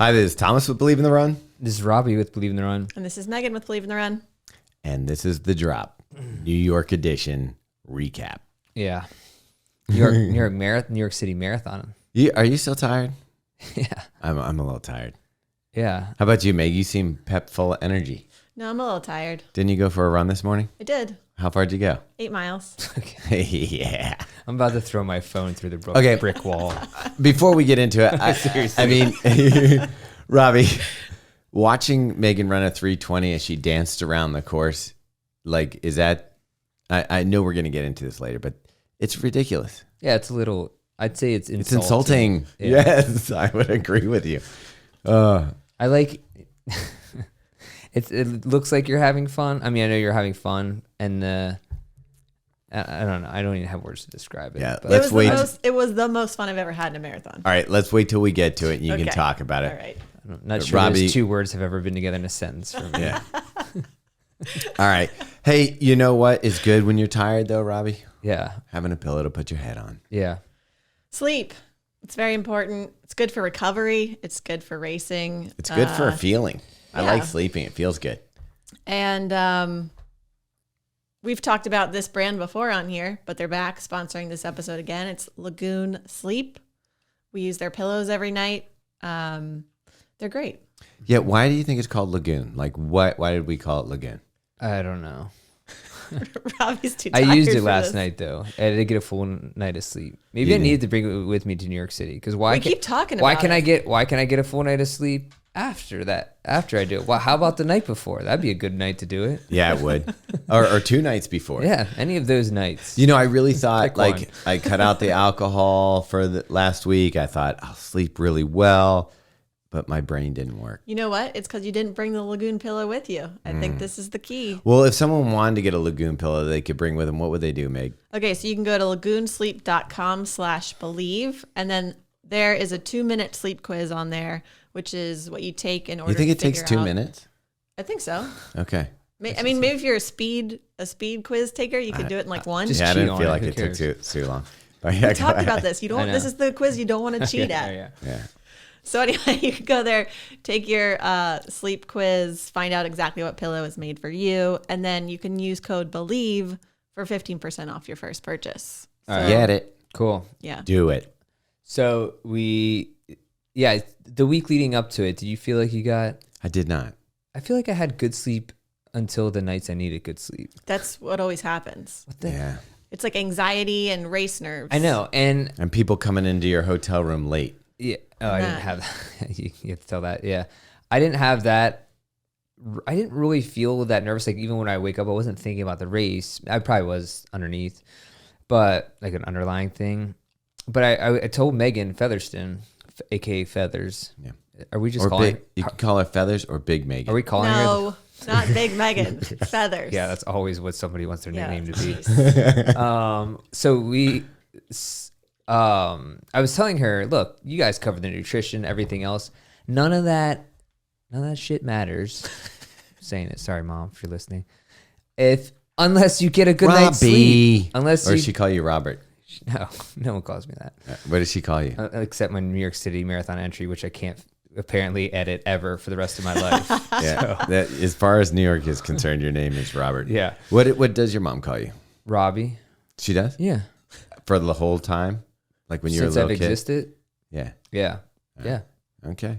Hi, this is Thomas with Believe in the Run. This is Robbie with Believe in the Run. And this is Megan with Believe in the Run. And this is The Drop, New York edition recap. Yeah. New York City Marathon. Are you still tired? Yeah. I'm a little tired. Yeah. How about you, Meg? You seem pep full of energy. No, I'm a little tired. Didn't you go for a run this morning? I did. How far did you go? 8 miles. Okay. Yeah. I'm about to throw my phone through the brick wall. Before we get into it, I mean, Robbie, watching Megan run a 3:20 as she danced around the course, like, is that, I know we're going to get into this later, but it's ridiculous. Yeah, it's a little, I'd say it's insulting. It's insulting. Yeah. Yes, I would agree with you. I like, it looks like you're having fun. I mean, I know you're having fun, and I don't know. I don't even have words to describe it. Yeah, but let's wait. It was the most fun I've ever had in a marathon. All right, let's wait till we get to it and you can Okay. talk about it. All right. I'm not sure Robbie, those two words have ever been together in a sentence for me. Yeah. All right. Hey, you know what is good when you're tired though, Robbie? Yeah. Having a pillow to put your head on. Yeah. Sleep. It's very important. It's good for recovery. It's good for racing. It's good for a feeling. I yeah. like sleeping. It feels good. And we've talked about this brand before on here, but they're back sponsoring this episode again. It's Lagoon Sleep. We use their pillows every night. They're great. Yeah. Why do you think it's called Lagoon? Like, why did we call it Lagoon? I don't know. Robbie's too I tired used it for last this. night though. I didn't get a full night of sleep. Maybe You I did. needed to bring it with me to New York City because We keep talking about why can it. why can I get a full night of sleep after that? After I do it, well, how about the night before? That'd be a good night to do it. Yeah, it would. or 2 nights before. Yeah, any of those nights. You know, I really thought Pick like one. I cut out the alcohol for the last week. I thought I'll sleep really well, but my brain didn't work. You know what? It's because you didn't bring the Lagoon pillow with you. I think this is the key. Well, if someone wanted to get a Lagoon pillow they could bring with them, what would they do, Meg? Okay, so you can go to lagoonsleep.com/believe, and then there is a 2-minute sleep quiz on there, which is what you take in order. You think to it takes figure 2 out- minute? I think so. Okay. I mean, maybe if you're a speed quiz taker, you could do it in like one. just Yeah, I cheat didn't on feel it. like Who it took cares? too long. But yeah, We talked about this. You I don't. know. This is the quiz you don't want to cheat at. Yeah. So anyway, you can go there, take your sleep quiz, find out exactly what pillow is made for you, and then you can use code BELIEVE for 15% off your first purchase. So, Get it. Cool. Yeah. Do it. So the week leading up to it, did you feel like you got? I did not. I feel like I had good sleep until the nights I needed good sleep. That's what always happens. What the? Yeah. It's like anxiety and race nerves. I know, and And people coming into your hotel room late. yeah. Oh, I didn't Nah. have. you have to tell that. Yeah, I didn't have that. I didn't really feel that nervous. Like even when I wake up, I wasn't thinking about the race. I probably was underneath, but like an underlying thing. But I told Megan Featherston, aka Feathers. Yeah. Are we just Or calling? big, you can call her Feathers or Big Megan. Are we calling her? No, not Big Megan. Feathers. Yeah, that's always what somebody wants their Yeah. nickname to be. I was telling her, look, you guys cover the nutrition, everything else. None of that shit matters. Saying it, sorry, Mom, if you're listening. Unless you get a good night's sleep. Unless or you, does she call you Robert? no one calls me that. What does she call you? Except my New York City marathon entry, which I can't apparently edit ever for the rest of my life. Yeah. That, as far as New York is concerned, your name is Robert. Yeah. What does your mom call you? Robbie. She does? Yeah. For the whole time? Like when you were a Since little I've kid? existed. Yeah. Yeah. Yeah. Okay.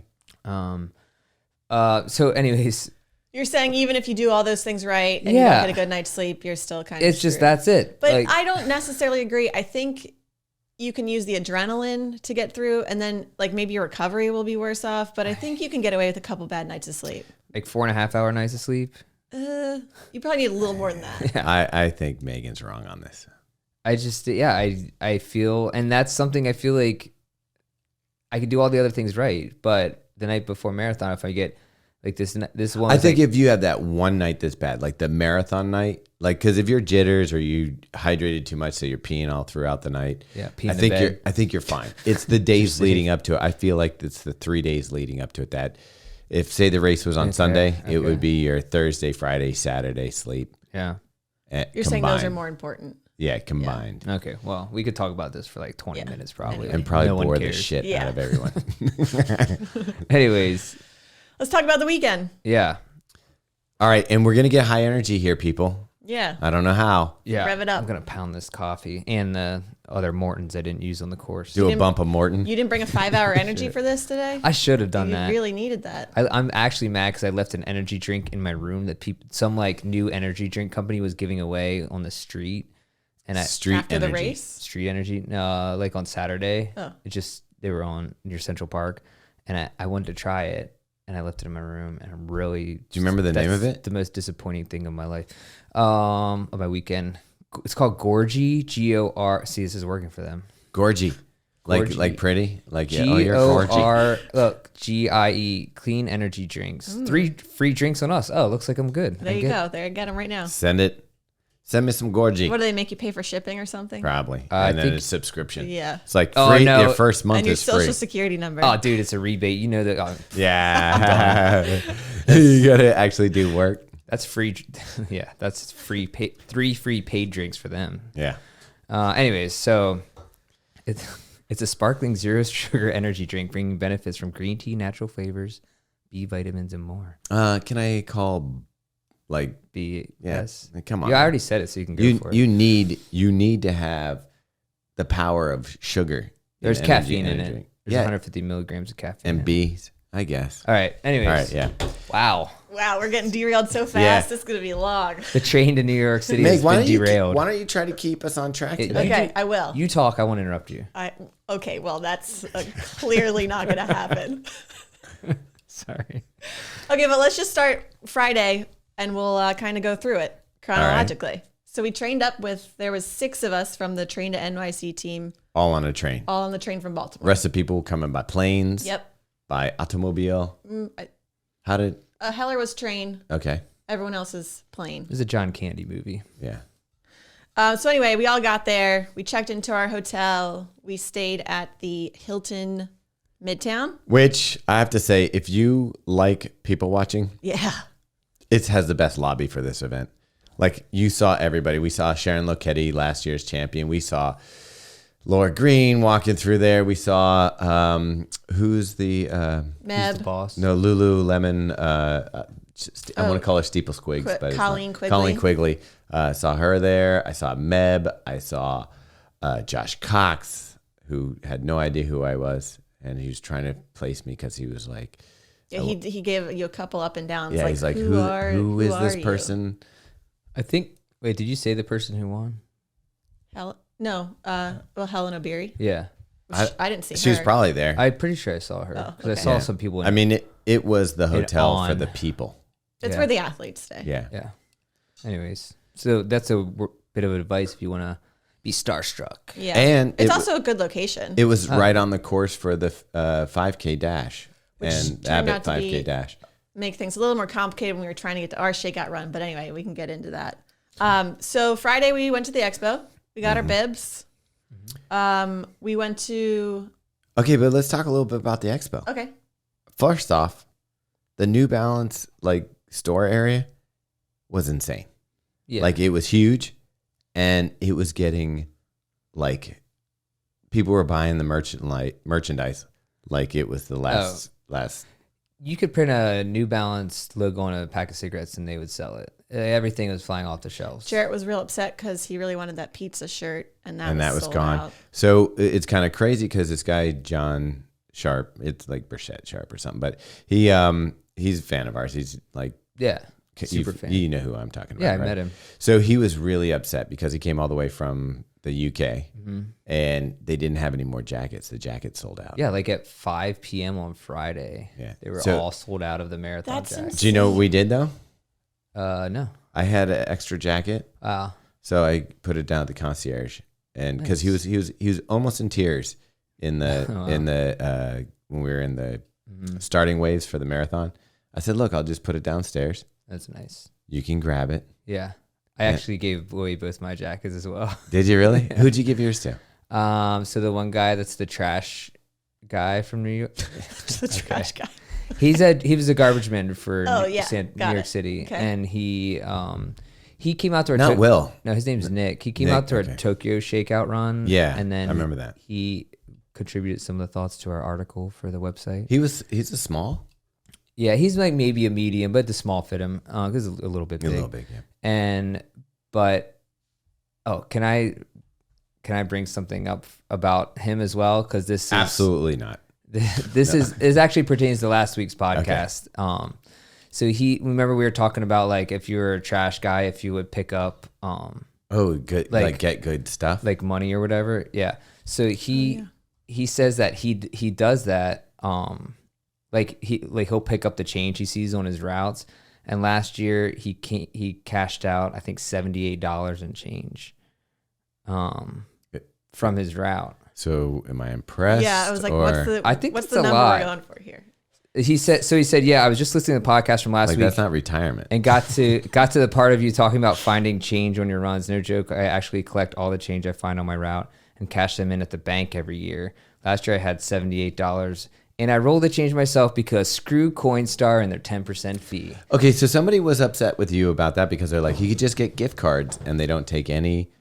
So anyways, You're saying even if you do all those things right and you Yeah. don't get a good night's sleep, you're still kind of it's just screwed. that's it. But Like, I don't necessarily agree. I think you can use the adrenaline to get through, and then like maybe your recovery will be worse off. But I think you can get away with a couple bad nights of sleep. like 4.5 hour nights of sleep. You probably need a little more than that. I think Megan's wrong on this. I just, I feel, and that's something I feel like I could do all the other things right. But the night before marathon, if I get like this one, I think if you have that one night that's bad, like the marathon night, like because if you're jitters or you hydrated too much, so you're peeing all throughout the night. Yeah, I think you're fine. It's the days leading up to it. I feel like it's the 3 days leading up to it that if say the race was on Okay, Sunday, it okay. would be your Thursday, Friday, Saturday sleep. yeah. You're saying those are combined. more important. Yeah, combined. Okay, well, we could talk about this for like 20 minutes probably. And probably No one bore the cares. shit Yeah. out of everyone. Anyways, Let's talk about the weekend. yeah. All right, and we're going to get high energy here, people. Yeah. I don't know how. Yeah. Rev it up. I'm going to pound this coffee and the other Mortons I didn't use on the course. Do a didn't- bump of Morton. You didn't bring a 5-hour energy for this today? I should have done You that. really needed that. I'm actually mad because I left an energy drink in my room that some like new energy drink company was giving away on the street. And Street After energy. the race? Street Energy, no, like on Saturday. Oh. They were on near Central Park, and I wanted to try it, and I left it in my room, and I'm really. Do you remember the name of that's it? The most disappointing thing of my life, of my weekend. It's called Gorgie, G-O-R. See, this is working for them. Gorgie. Gorgie. Like pretty? Like, yeah. Oh, you're gorgie. G-O-R, look, G-I-E, clean energy drinks. 3 free drinks on us. Oh, looks like I'm good. There I'm you good. go. There, get them right now. Send me some gorgie. What do they make you pay for shipping or something? Probably. I And then think- a subscription. Yeah. It's like Oh, free. no. Your first month And your is social free. security number. Oh, dude, it's a rebate. You know that. Oh, Yeah. You got to actually do work. that's free. Yeah, that's free. 3 free paid drinks for them. Yeah. Anyways, so it's a sparkling zero sugar energy drink, bringing benefits from green tea, natural flavors, B vitamins, and more. Can I call, like, B, yeah, yes. come on. Yeah, I already said it, so you can go for it. You need to have the power of sugar. There's in caffeine in energy it. drink. There's Yeah. 150 milligrams of caffeine. And in it. B's, I guess. All right. Anyways. All right, yeah. Wow. Wow, we're getting derailed so fast. Yeah. This is going to be long. The train to New York City Meg, has been derailed. why don't you try to keep us on track It- today? Okay, I will. You talk. I won't interrupt you. Okay, well, that's clearly not going to happen. Sorry. Okay, but let's just start Friday, and we'll kind of go through it chronologically. So we trained up there was 6 of us from the Train to NYC team, All on a train. all on the train from Baltimore. Rest of people coming by planes. Yep. By automobile. How did? Heller was train. Okay. Everyone else is plane. This is a John Candy movie. Yeah. So anyway, we all got there. We checked into our hotel. We stayed at the Hilton Midtown. Which I have to say, if you like people watching, Yeah. it has the best lobby for this event. Like, you saw everybody. We saw Sharon Lokedi, last year's champion. We saw Laura Green walking through there. We saw who's the Who's Meb. the boss? no Lululemon. I want to call her Steeple Squigs, but it's Colleen not. Quigley. Colleen Quigley. Saw her there. I saw Meb. I saw Josh Cox, who had no idea who I was, and he was trying to place me because he was like, Yeah, he gave you a couple up and downs. yeah, like, he's like, who who is this are you? person? I think. Wait, did you say the person who won? No. Helen O'Beary. Yeah. I didn't see She her. was probably there. I'm pretty sure I saw her because I okay. saw Yeah. some people. In I mean, it was the hotel for on. the people. It's Yeah. where the athletes stay. Yeah. Yeah. Anyways, so that's a bit of advice if you want to be starstruck. Yeah. And it's it- also a good location. It was right on the course for the 5K dash Which and turned Abbott out to 5K be- dash. Make things a little more complicated when we were trying to get to our shakeout run. But anyway, we can get into that. So Friday we went to the Expo. We got our bibs. We went to. Okay, but let's talk a little bit about the Expo. Okay. First off, the New Balance store area was insane. Yeah. Like, it was huge, and it was getting people were buying the merchandise like it was the last. You could print a New Balance logo on a pack of cigarettes and they would sell it. Everything was flying off the shelves. Jarrett was real upset because he really wanted that pizza shirt, and that was sold gone. out. So it's kind of crazy because this guy John Sharp, it's like Burchett Sharp or something, but he's a fan of ours. He's like, Yeah. Super fan. You know who I'm talking about. Yeah, I right? met him. So he was really upset because he came all the way from the UK Mm-hmm. and they didn't have any more jackets. The jackets sold out. Yeah, like at 5 p.m. on Friday. Yeah. They were So- all sold out of the marathon That's jackets. Do you know what we did though? No. I had an extra jacket, Wow. so I put it down at the concierge, and because he was almost in tears in the Wow. when we were in the Mm-hmm. starting waves for the marathon. I said, "Look, I'll just put it downstairs. That's nice. You can grab it." Yeah. I actually gave away both my jackets as well. Did you really? Who'd you give yours to? So the one guy that's the trash guy from New York. The trash guy. He was a garbage man for Oh, yeah. New Got York it. City, Okay. and he He came out to our Not Will. No, his name's Nick. He came Nick, out to our okay. Tokyo Shakeout run. Yeah, and then I remember that. he contributed some of the thoughts to our article for the website. He's a small. Yeah, he's like maybe a medium, but the small fit him because a little bit big. A little big, yeah. Can I bring something up about him as well? Because this is Absolutely not. this is actually pertains to last week's podcast. Okay. So remember we were talking about like if you were a trash guy, if you would pick up good, like get good stuff, like money or whatever. Yeah. So he says that he does that. He'll pick up the change he sees on his routes. And last year he cashed out I think $78 in change, from his route. So am I impressed? Yeah, I was like, what's the number we're going for here? He said, yeah, I was just listening to the podcast from last week. That's not retirement. And got to the part of you talking about finding change on your runs. No joke. I actually collect all the change I find on my route and cash them in at the bank every year. Last year I had $78 and I rolled the change myself because screw Coinstar and their 10% fee. Okay. So somebody was upset with you about that because they're like, you could just get gift cards and they don't take any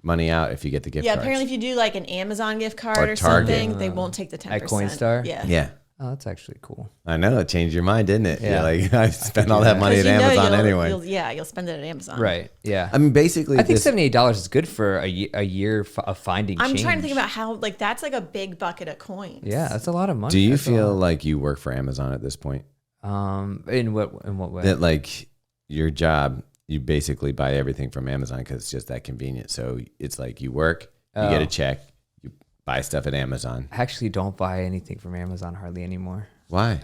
money out if you get the gift cards. Yeah. Apparently if you do like an Amazon gift card or Target. something, they won't take the 10%. At Coinstar? Yeah. Yeah. Oh, that's actually cool. I know. It changed your mind, didn't it? Yeah. You're like, I spent all that money at Amazon anyway. You'll spend it at Amazon. Right. Yeah. I mean, basically, I think $78 is good for a year of finding change. I'm trying to think about how, like, that's like a big bucket of coins. Yeah, that's a lot of money. Do you That's feel like you work for Amazon at this point? In what way? That like your job, you basically buy everything from Amazon because it's just that convenient. So it's like you work, you get a check, you buy stuff at Amazon. I actually don't buy anything from Amazon hardly anymore. Why?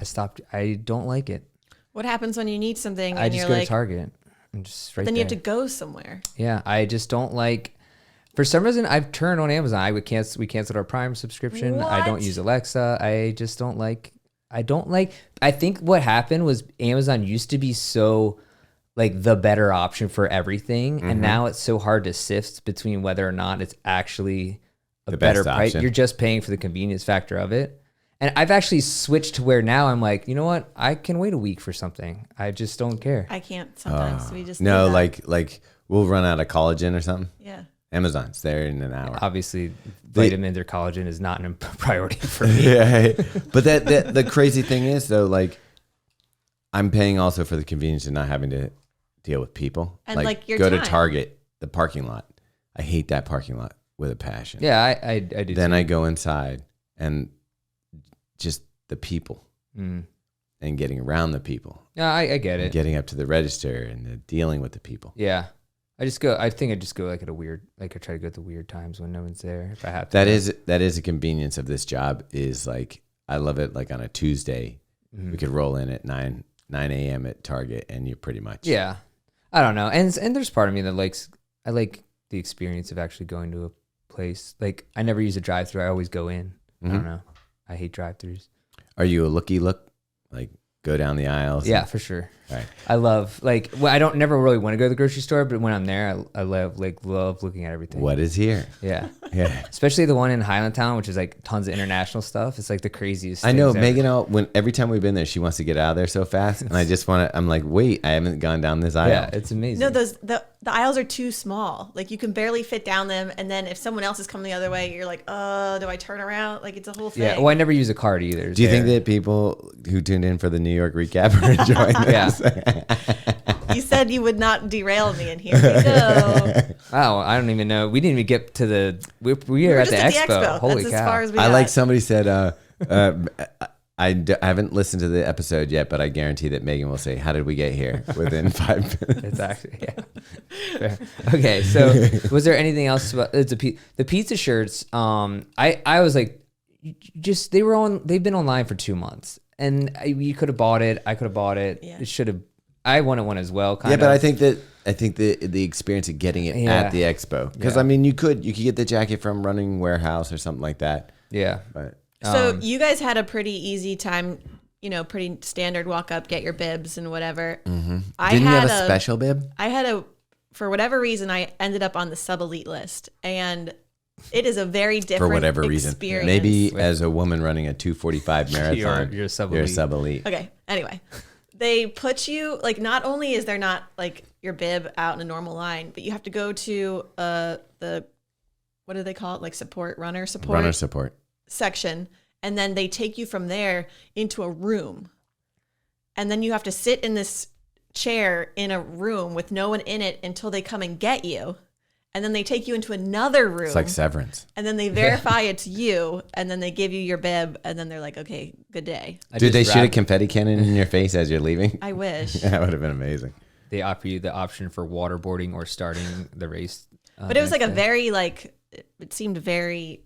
I don't like it. What happens when you need something I and just you're go like, to Target. I'm just right then there. you have to go somewhere. Yeah, I just don't like. For some reason, I've turned on Amazon. We canceled our Prime subscription. What? I don't use Alexa. I just don't like. I think what happened was Amazon used to be so like the better option for everything, and now it's so hard to sift between whether or not it's actually a The better best price. option. You're just paying for the convenience factor of it. And I've actually switched to where now I'm like, you know what? I can wait a week for something. I just don't care. I can't sometimes. We just No, do that. like we'll run out of collagen or something. Yeah. Amazon's there in an hour. Obviously, vitamins or collagen is not a priority for me. Yeah, but the crazy thing is though, like I'm paying also for the convenience of not having to deal with people. And, like, your go to time. Target, the parking lot. I hate that parking lot with a passion. Yeah, I do. Then too. I go inside and just the people and getting around the people. Yeah, I get And it. getting up to the register and dealing with the people. Yeah, I think I just go like at a weird, like I try to go at the weird times when no one's there. If I have to. That is a convenience of this job. Is like I love it. Like on a Tuesday, we could roll in at 9 a.m. at Target, and you're pretty much Yeah, I don't know, and there's part of me that I like the experience of actually going to a place. Like I never use a drive-through. I always go in. I don't know. I hate drive-throughs. Are you a looky look? Like go down the aisles? Yeah, for sure. Right. I love I don't never really want to go to the grocery store, but when I'm there, I love looking at everything. What is here? Yeah. Yeah. Especially the one in Highlandtown, which is like tons of international stuff. It's like the craziest. I know things ever. Megan. Every time we've been there, she wants to get out of there so fast, and I just want to. I'm like, wait, I haven't gone down this aisle. Yeah, it's amazing. No, the aisles are too small. Like you can barely fit down them. And then if someone else is coming the other way, you're like, do I turn around? Like it's a whole thing. Yeah. Well, I never use a card either. Do you think that people who tuned in for the New York recap are enjoying this? Yeah. You said you would not derail me, and here we go. Oh, I don't even know. We didn't even get to the. We were at just the Expo. Holy That's cow! as far as we I got. like somebody said. I haven't listened to the episode yet, but I guarantee that Megan will say, "How did we get here?" within 5 minutes. It's actually Fair. Okay, so was there anything else about the pizza shirts? I was like, they've been online for 2 months, and you could have bought it. I could have bought it. Yeah. It should have. I wanted one as well. Yeah, but I think the experience of getting it at the expo, because I mean, you could get the jacket from Running Warehouse or something like that. Yeah, But So you guys had a pretty easy time, pretty standard walk up, get your bibs and whatever. didn't you have a special bib? For whatever reason, I ended up on the sub elite list, and it is a very different For whatever reason, experience. maybe as a woman running a 2:45 marathon, you're sub you're elite. sub elite. Okay. Anyway, they put you like. Not only is there not like your bib out in a normal line, but you have to go to the, what do they call it? Like runner support section. And then they take you from there into a room. And then you have to sit in this chair in a room with no one in it until they come and get you. And then they take you into another room. It's like Severance. And then they verify it's you. And then they give you your bib. And then they're like, okay, good day. Did they shoot a confetti cannon in your face as you're leaving? I wish. That would have been amazing. They offer you the option for waterboarding or starting the race. But it was like a very, like, it seemed very,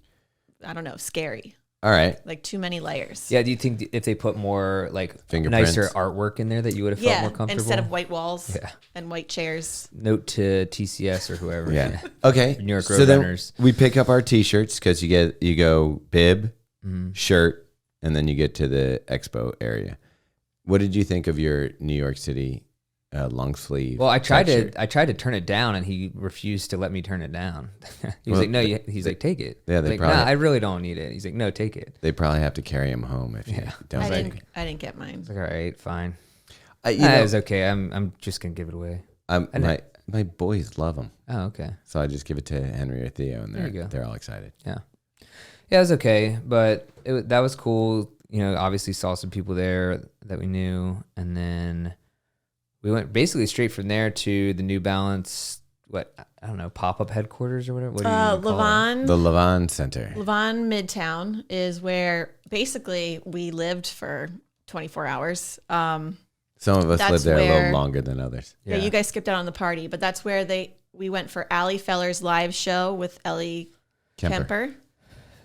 I don't know, scary. All right. Like too many layers. Yeah, do you think if they put more like Fingerprints. nicer artwork in there that you would have felt more comfortable? Instead of white walls Yeah. and white chairs. Note to TCS or whoever. Yeah. Okay. New York so Road then Runners. we pick up our T-shirts because you go bib, shirt, and then you get to the expo area. What did you think of your New York City long sleeve? Well, I tried shirt? to turn it down, and he refused to let me turn it down. He was Well, like, "No," he's like, "Take it." Yeah, they like, probably. "Nah, I really don't need it." He's like, "No, take it." They probably have to carry him home if you don't. I like didn't get mine. It's like, all right, fine. it. You know, It's okay. I'm just gonna give it away. my boys love them, Oh, okay. so I just give it to Henry or Theo, and There you go. they're all excited. Yeah, it was okay, but that was cool. You know, obviously saw some people there that we knew, and then we went basically straight from there to the New Balance. I don't know, pop-up headquarters or whatever. What do you call it? Levon. The Levon Center. Levon Midtown is where basically we lived for 24 hours. Some of us That's live there a where- little longer than others. Yeah, you guys skipped out on the party, but that's where we went for Allie Feller's live show with Ellie Kemper.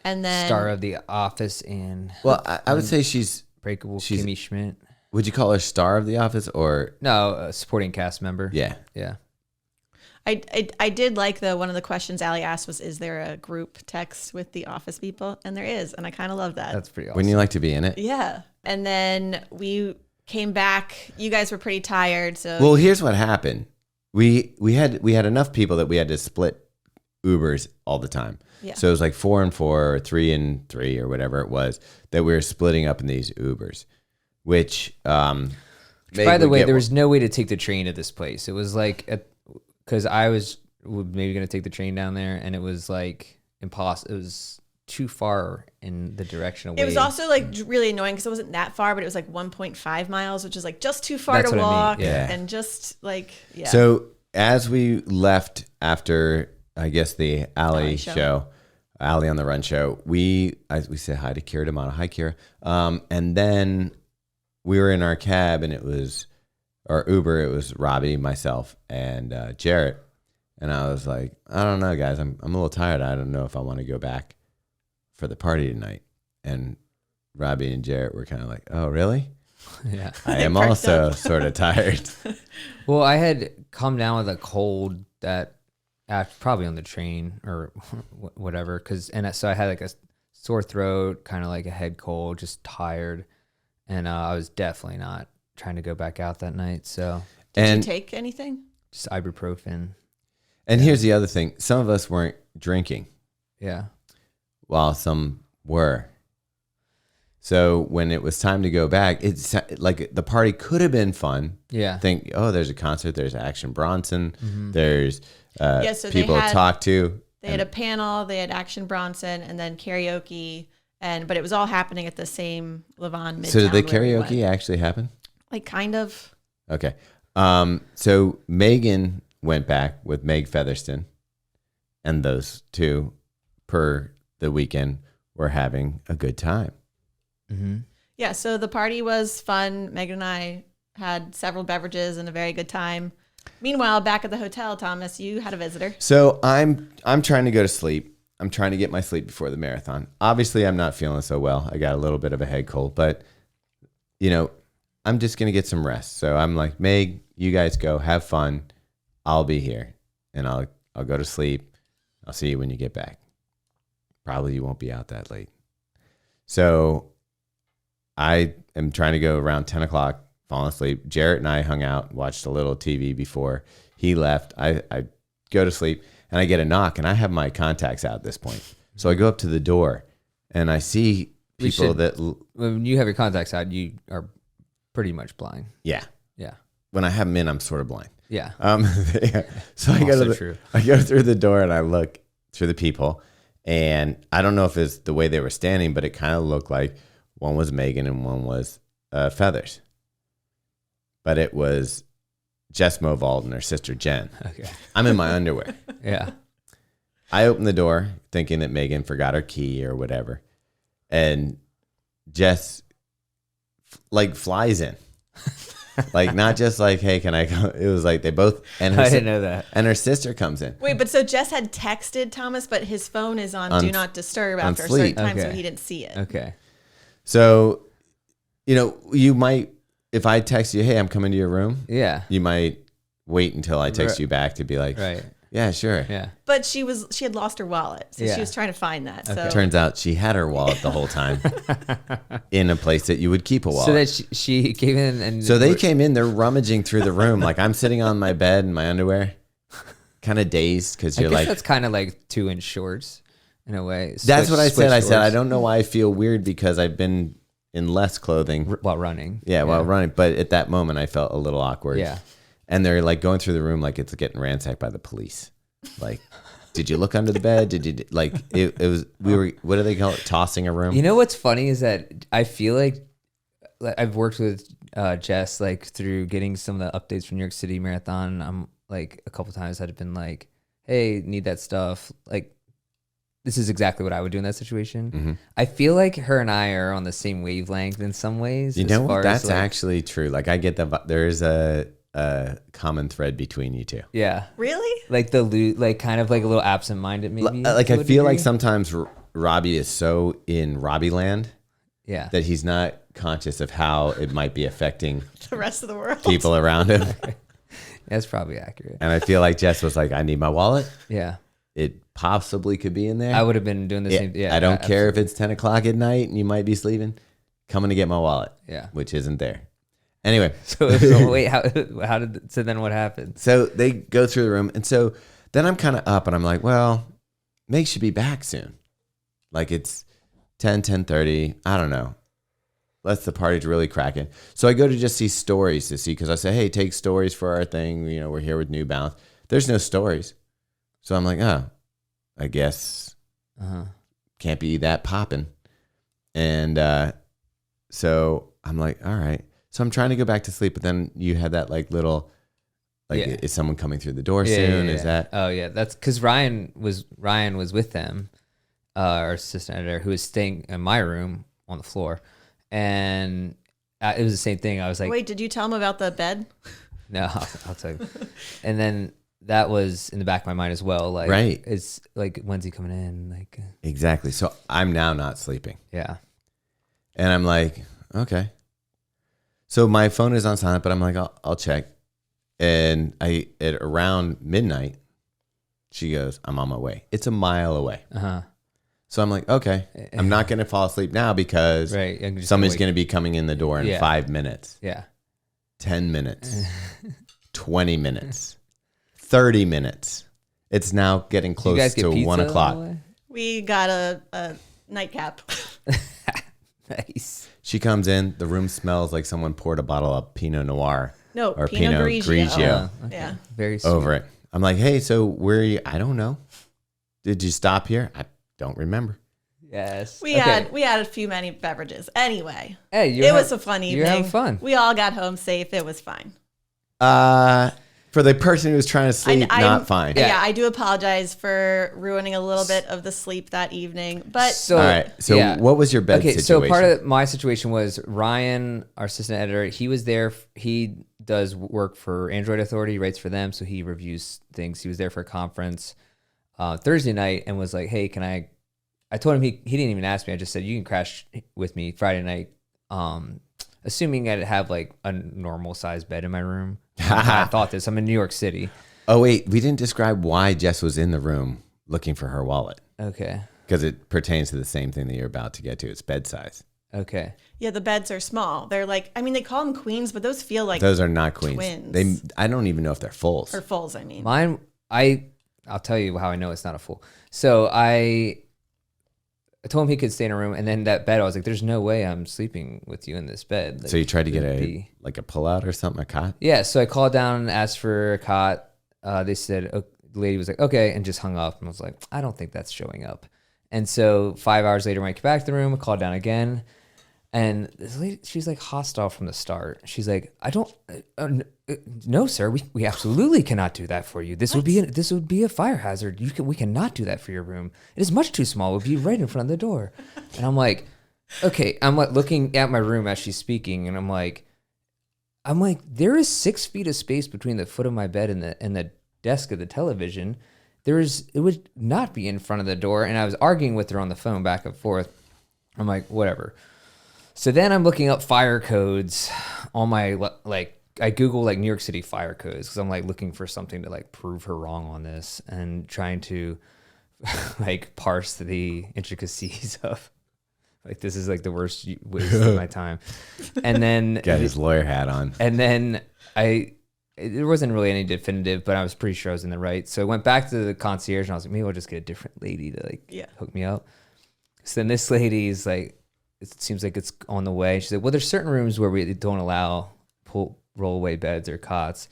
And then Star of the Office and Well, I would say she's. Breakable she's- Kimmy Schmidt. Would you call her star of the office or? No, a supporting cast member. Yeah. Yeah. I did like one of the questions Allie asked was, is there a group text with the office people? And there is. And I kind of love that. That's pretty awesome. Wouldn't you like to be in it? Yeah. And then we came back. You guys were pretty tired. So Well, here's what happened. We had enough people that we had to split Ubers all the time. Yeah. So it was like 4 and 4 or 3 and 3 or whatever it was that we were splitting up in these Ubers, which By the way, there was no way to take the train to this place. It was like, because I was maybe going to take the train down there, and it was like impossible. It was too far in the direction away. it was also like really annoying because it wasn't that far, but it was like 1.5 miles, which is like just too far That's to what I mean, walk. yeah. And just like, yeah. So as we left after, I guess, the Alley show. show, Alley on the Run show, we said hi to Kira D'Amato. Hi, Kira. And then we were in our cab, and it was our Uber. It was Robbie, myself, and Jarrett. And I was like, I don't know, guys. I'm a little tired. I don't know if I want to go back for the party tonight. And Robbie and Jarrett were kind of like, oh, really? yeah. I am perked also up. sort of tired. Well, I had come down with a cold that probably on the train or whatever. So I had like a sore throat, kind of like a head cold, just tired. And I was definitely not trying to go back out that night. So Did you take anything? just ibuprofen. And here's the other thing. Some of us weren't drinking, Yeah. while some were. So when it was time to go back, it's like the party could have been fun. Yeah. Think, oh, there's a concert. There's Action Bronson. There's So they people to had- talk to. They had a panel, they had Action Bronson, and then karaoke. But it was all happening at the same Levon Midtown. So did the where we went. karaoke actually happen? Like kind of. Okay. So Megan went back with Meg Featherston, and those two per the weekend were having a good time. Mm-hmm. Yeah, so the party was fun. Megan and I had several beverages and a very good time. Meanwhile, back at the hotel, Thomas, you had a visitor. So I'm trying to go to sleep. I'm trying to get my sleep before the marathon. Obviously, I'm not feeling so well. I got a little bit of a head cold, but I'm just gonna get some rest. So I'm like, Meg, you guys go have fun. I'll be here, and I'll go to sleep. I'll see you when you get back. Probably you won't be out that late. So I am trying to go around 10 o'clock, falling asleep. Jarrett and I hung out, watched a little TV before he left. I go to sleep, and I get a knock, and I have my contacts out at this point. So I go up to the door, and I see people When you have your contacts out, you are pretty much blind. yeah. Yeah. When I have them in, I'm sort of blind. Yeah. Yeah. So I go through the door and I look through the people, and I don't know if it's the way they were standing, but it kind of looked like one was Megan and one was Feathers. But it was Jess Movald and her sister Jen. Okay. I'm in my underwear. Yeah. I open the door thinking that Megan forgot her key or whatever. And Jess like flies in. Like not just like, hey, can I come? It was like they both and I didn't know that. And her sister comes in. Wait, but so Jess had texted Thomas, but his phone is on Do Not Disturb after a sleep. certain time, so Okay. he didn't see it. Okay. So, you might, if I text you, hey, I'm coming to your room, Yeah. you might wait until I text you back to be like, Right. yeah, sure. Yeah. But she had lost her wallet, so Yeah. she was trying to find that. So Turns out she had her wallet the whole time in a place that you would keep a wallet. So that she came in and So they came in, they're rummaging through the room. Like I'm sitting on my bed in my underwear, kind of dazed because I you're guess like, that's kind of like 2-inch shorts in a way. that's what I said. I said, I shorts don't know why I feel weird because I've been in less clothing. while running. Yeah, while running. But at that moment, I felt a little awkward. Yeah. And they're like going through the room like it's getting ransacked by the police. Like, did you look under the bed? Did you like it was we were what do they call it? Tossing a room? You know what's funny is that I feel like I've worked with Jess like through getting some of the updates from New York City Marathon. I'm like a couple times I'd been like, hey, need that stuff. Like this is exactly what I would do in that situation. Mm-hmm. I feel like her and I are on the same wavelength in some ways. You know what? That's like, actually true. Like I get there is a common thread between you two. yeah. really, Like like kind of like a little absent-minded maybe. Like to I a feel like degree. sometimes Robbie is so in Robbie land Yeah. that he's not conscious of how it might be affecting the rest of the world. people around him. That's probably accurate. And I feel like Jess was like, I need my wallet. Yeah. It possibly could be in there. I would have been doing the same. Yeah. I don't care if it's 10 o'clock at night and you might be sleeping. Coming to get my wallet. Yeah. Which isn't there. Anyway. So wait, how did, so then what happened? So they go through the room. And so then I'm kind of up and I'm like, well, Meg should be back soon. Like it's 10:30. I don't know. That's the party's really cracking. So I go to just see stories to see, because I say, hey, take stories for our thing. We're here with New Balance. There's no stories. So I'm like, oh, I guess can't be that popping. And so I'm like, all right. So I'm trying to go back to sleep, but then you had that like little, like, Yeah. is someone coming through the door soon? Yeah. Is that? Oh yeah, that's because Ryan was with them, our assistant editor, who was staying in my room on the floor, and it was the same thing. I was like, Wait, did you tell him about the bed? no, I'll tell you. And then that was in the back of my mind as well. Like, Right. It's like, when's he coming in? Like, Exactly. So I'm now not sleeping. yeah, And I'm like, okay. So my phone is on silent, but I'm like, I'll check. And at around midnight, she goes, I'm on my way. It's a mile away. So I'm like, okay, I'm not going to fall asleep now because right. I'm just somebody's wait. going to be coming in the door in Yeah. 5 minutes, Yeah, 10 minutes, 20 minutes, 30 minutes. It's now getting Did you guys close get to pizza 1 on the o'clock. way? We got a nightcap. Nice. She comes in. The room smells like someone poured a bottle of Pinot Noir No, or Pinot Grigio. Okay. Yeah. Very sweet. over it. I'm like, hey, so where are you? I don't know. Did you stop here? I don't remember. Yes. We Okay. had a few many beverages. Anyway, Hey, it was a fun evening. You're having fun. We all got home safe. It was fine. For the person who was trying to sleep, not fine. Yeah, I do apologize for ruining a little bit of the sleep that evening. But So, All right. So yeah. what was your bed Okay, situation? so part of my situation was Ryan, our assistant editor, he was there. He does work for Android Authority, writes for them, so he reviews things. He was there for a conference Thursday night and was like, hey, can I told him he didn't even ask me. I just said, you can crash with me Friday night, assuming I'd have like a normal size bed in my room. I thought this. I'm in New York City. Oh, wait. We didn't describe why Jess was in the room looking for her wallet, Okay. because it pertains to the same thing that you're about to get to. It's bed size. Okay. yeah, the beds are small. They're like, I mean, they call them queens, but those feel like Those are not queens. twins. I don't even know if they're fulls. or fulls. I mean, Mine, I'll tell you how I know it's not a full. So I told him he could stay in a room, and then that bed, I was like, "There's no way I'm sleeping with you in this bed." Like, So you tried to get it'd a pull-out or something, a cot? yeah. So I called down and asked for a cot. They said the lady was like, "Okay," and just hung up. And I was like, "I don't think that's showing up." And so 5 hours later, when I came back to the room, I called down again, and this lady, she's like hostile from the start. She's like, "I don't, no, sir, we absolutely cannot do that for you. This would be a fire hazard. We cannot do that for your room. It is much too small. It would be right in front of the door." And I'm like, okay, I'm like looking at my room as she's speaking, and I'm like, there is 6 feet of space between the foot of my bed and the desk of the television. It would not be in front of the door. And I was arguing with her on the phone back and forth. I'm like, whatever. So then I'm looking up fire codes on my, like, I Google like New York City fire codes because I'm like looking for something to like prove her wrong on this and trying to like parse the intricacies of like, this is like the worst waste of my time. And then Got his lawyer hat on. And then there wasn't really any definitive, but I was pretty sure I was in the right. So I went back to the concierge and I was like, maybe I'll just get a different lady to like hook me up. So then this lady is like, it seems like it's on the way. She's like, well, there's certain rooms where we don't allow rollaway beds or cots.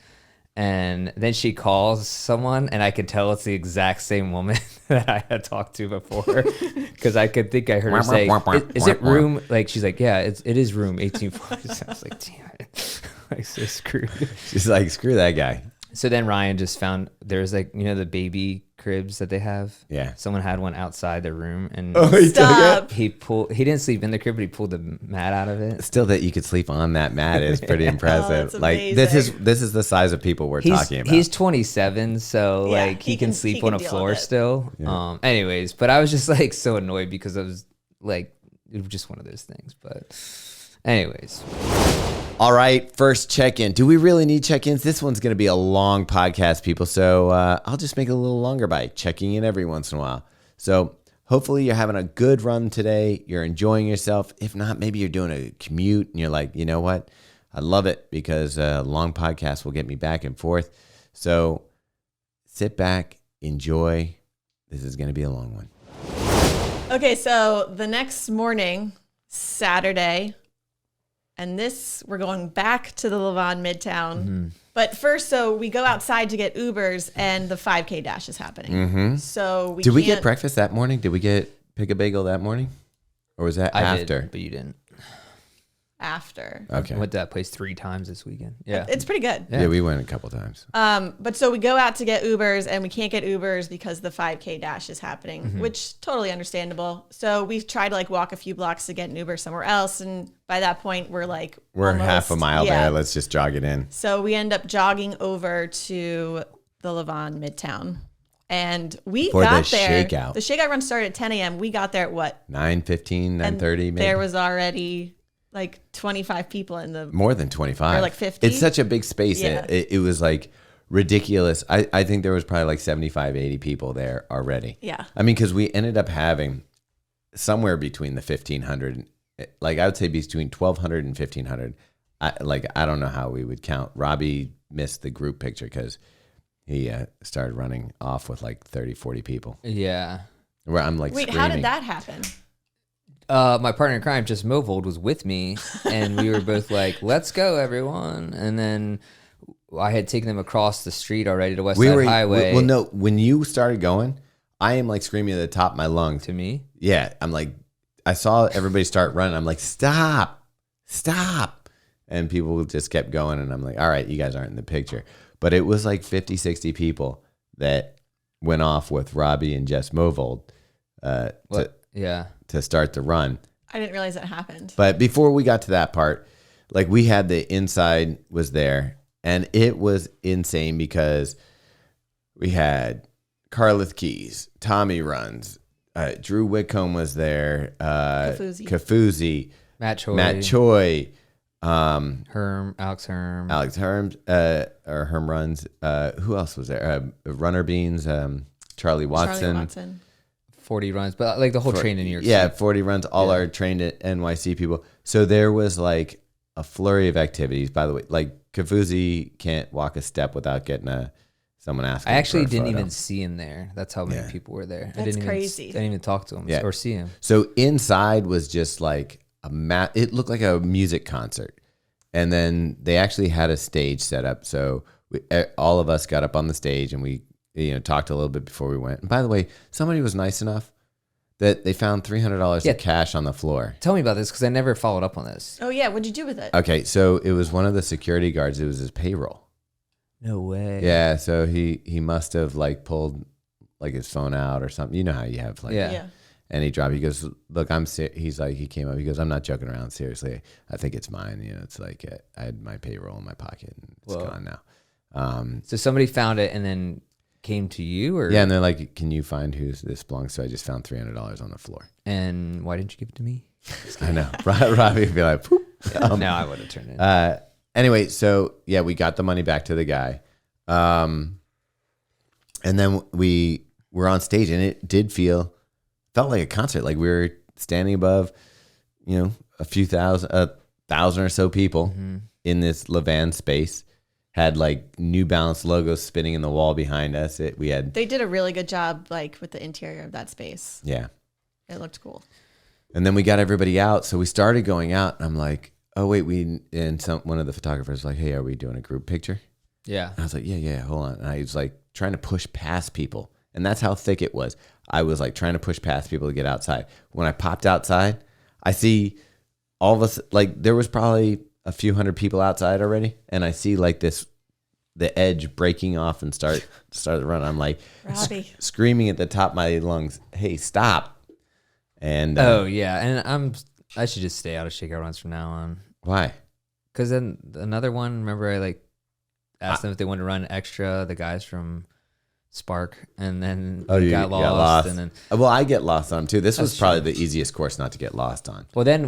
And then she calls someone, and I could tell it's the exact same woman that I had talked to before, because I could think I heard her say, "Is it room?" Like she's like, "Yeah, it is room 1840." I was like, "Damn it!" Like so screwed. She's like, "Screw that guy." So then Ryan just found there's like the baby cribs that they have. Yeah. Someone had one outside their room, and Stop. he didn't sleep in the crib, but he pulled the mat out of it. Still, that you could sleep on that mat is pretty impressive. that's Like this is the size of people we're talking about. He's 27, so like he can sleep on a floor still. Yeah. Anyways, but I was just like so annoyed because I was like, it was just one of those things. But anyways. All right, first check-in. Do we really need check-ins? This one's going to be a long podcast, people, so I'll just make it a little longer by checking in every once in a while. So hopefully you're having a good run today. You're enjoying yourself. If not, maybe you're doing a commute and you're like, you know what? I love it because a long podcast will get me back and forth. So sit back, enjoy. This is going to be a long one. Okay, so the next morning, Saturday, and we're going back to the Levon Midtown. Mm-hmm. But first, so we go outside to get Ubers, and the 5K dash is happening. Mm-hmm. So Did we get breakfast that morning? Did we pick a bagel that morning? Or was that after? I did, but you didn't. After. Okay. I went to that place 3 times this weekend. Yeah. It's pretty good. Yeah, we went a couple times. But so we go out to get Ubers, and we can't get Ubers because the 5K dash is happening, which totally understandable. So we've tried to like walk a few blocks to get an Uber somewhere else, and by that point we're almost, half a mile there. Let's just jog it in. So we end up jogging over to the Levon Midtown, and we got there. Shakeout. The shakeout run started at 10 a.m. We got there at what? 9:15, 9:30 maybe. There was already like 25 people in the... More than 25. Or like 50. It's such a big space. Yeah. It was like ridiculous. I think there was probably like 75, 80 people there already. Yeah. I mean, because we ended up having somewhere between the 1,500, like I would say between 1,200 and 1,500. I don't know how we would count. Robbie missed the group picture because he started running off with like 30, 40 people. Yeah. Where I'm like, wait, screaming. how did that happen? My partner in crime, just Movold, was with me, and we were both like, "Let's go, everyone!" And then I had taken them across the street already to West Side Highway. Well, no, when you started going, I am like screaming at the top of my lungs. To me, yeah, I'm like, I saw everybody start running. I'm like, stop, and people just kept going, and I'm like, all right, you guys aren't in the picture, but it was like 50, 60 people that went off with Robbie and Jess Movold. To start the run. I didn't realize that happened. But before we got to that part, like we had the inside was there, and it was insane because we had Carlith Keys, Tommy Runs, Drew Whitcomb was there, Kafuzi, Matt Choi, Alex Herm, or Herm Runs. Who else was there? Runner Beans, Charlie Watson. 40 runs, but like the whole train in New York City. Yeah, 40 runs, all our trained at NYC people. So there was like a flurry of activities. By the way, like Kafuzi can't walk a step without getting someone asked. I actually didn't even see him there. That's how many Yeah. people were there. That's crazy. I didn't even talk to him Yeah. or see him. So inside was just like it looked like a music concert. And then they actually had a stage set up. So all of us got up on the stage and we talked a little bit before we went. And by the way, somebody was nice enough that they found $300 of cash on the floor. Tell me about this because I never followed up on this. Oh yeah, what'd you do with it? Okay, so it was one of the security guards. It was his payroll. No way. Yeah, so he must have like pulled like his phone out or something. You know how you have like Yeah. And he dropped. He goes, "Look, he's like, he came up. He goes, "I'm not joking around. Seriously, I think it's mine. It's like I had my payroll in my pocket, and it's gone now." So somebody found it and then came to you, or Yeah, and they're like, "Can you find who's this belongs?" So I just found $300 on the floor. And why didn't you give it to me? I know. Robbie would be like, "Poop." No, I would have turned it. Anyway, so yeah, we got the money back to the guy, and then we were on stage, and it felt like a concert. Like we were standing above, a thousand or so people in this Levan space. Had like New Balance logos spinning in the wall behind us. They did a really good job, like with the interior of that space. Yeah, It looked cool. and then we got everybody out. So we started going out, and I'm like, "Oh wait, one of the photographers was like, hey, are we doing a group picture?" Yeah. And I was like, yeah, hold on. And I was like trying to push past people. And that's how thick it was. I was like trying to push past people to get outside. When I popped outside, I see all of us, like there was probably a few hundred people outside already. And I see like the edge breaking off and start to run. I'm like Robbie. screaming at the top of my lungs, hey, stop. And Oh yeah, and I should just stay out of shakeout runs from now on. why? Because then another one, remember I like asked them if they wanted to run extra, the guys from Spark, and then You got lost, and then well, I get lost on too. This was That's probably the easiest course not to get lost on. well then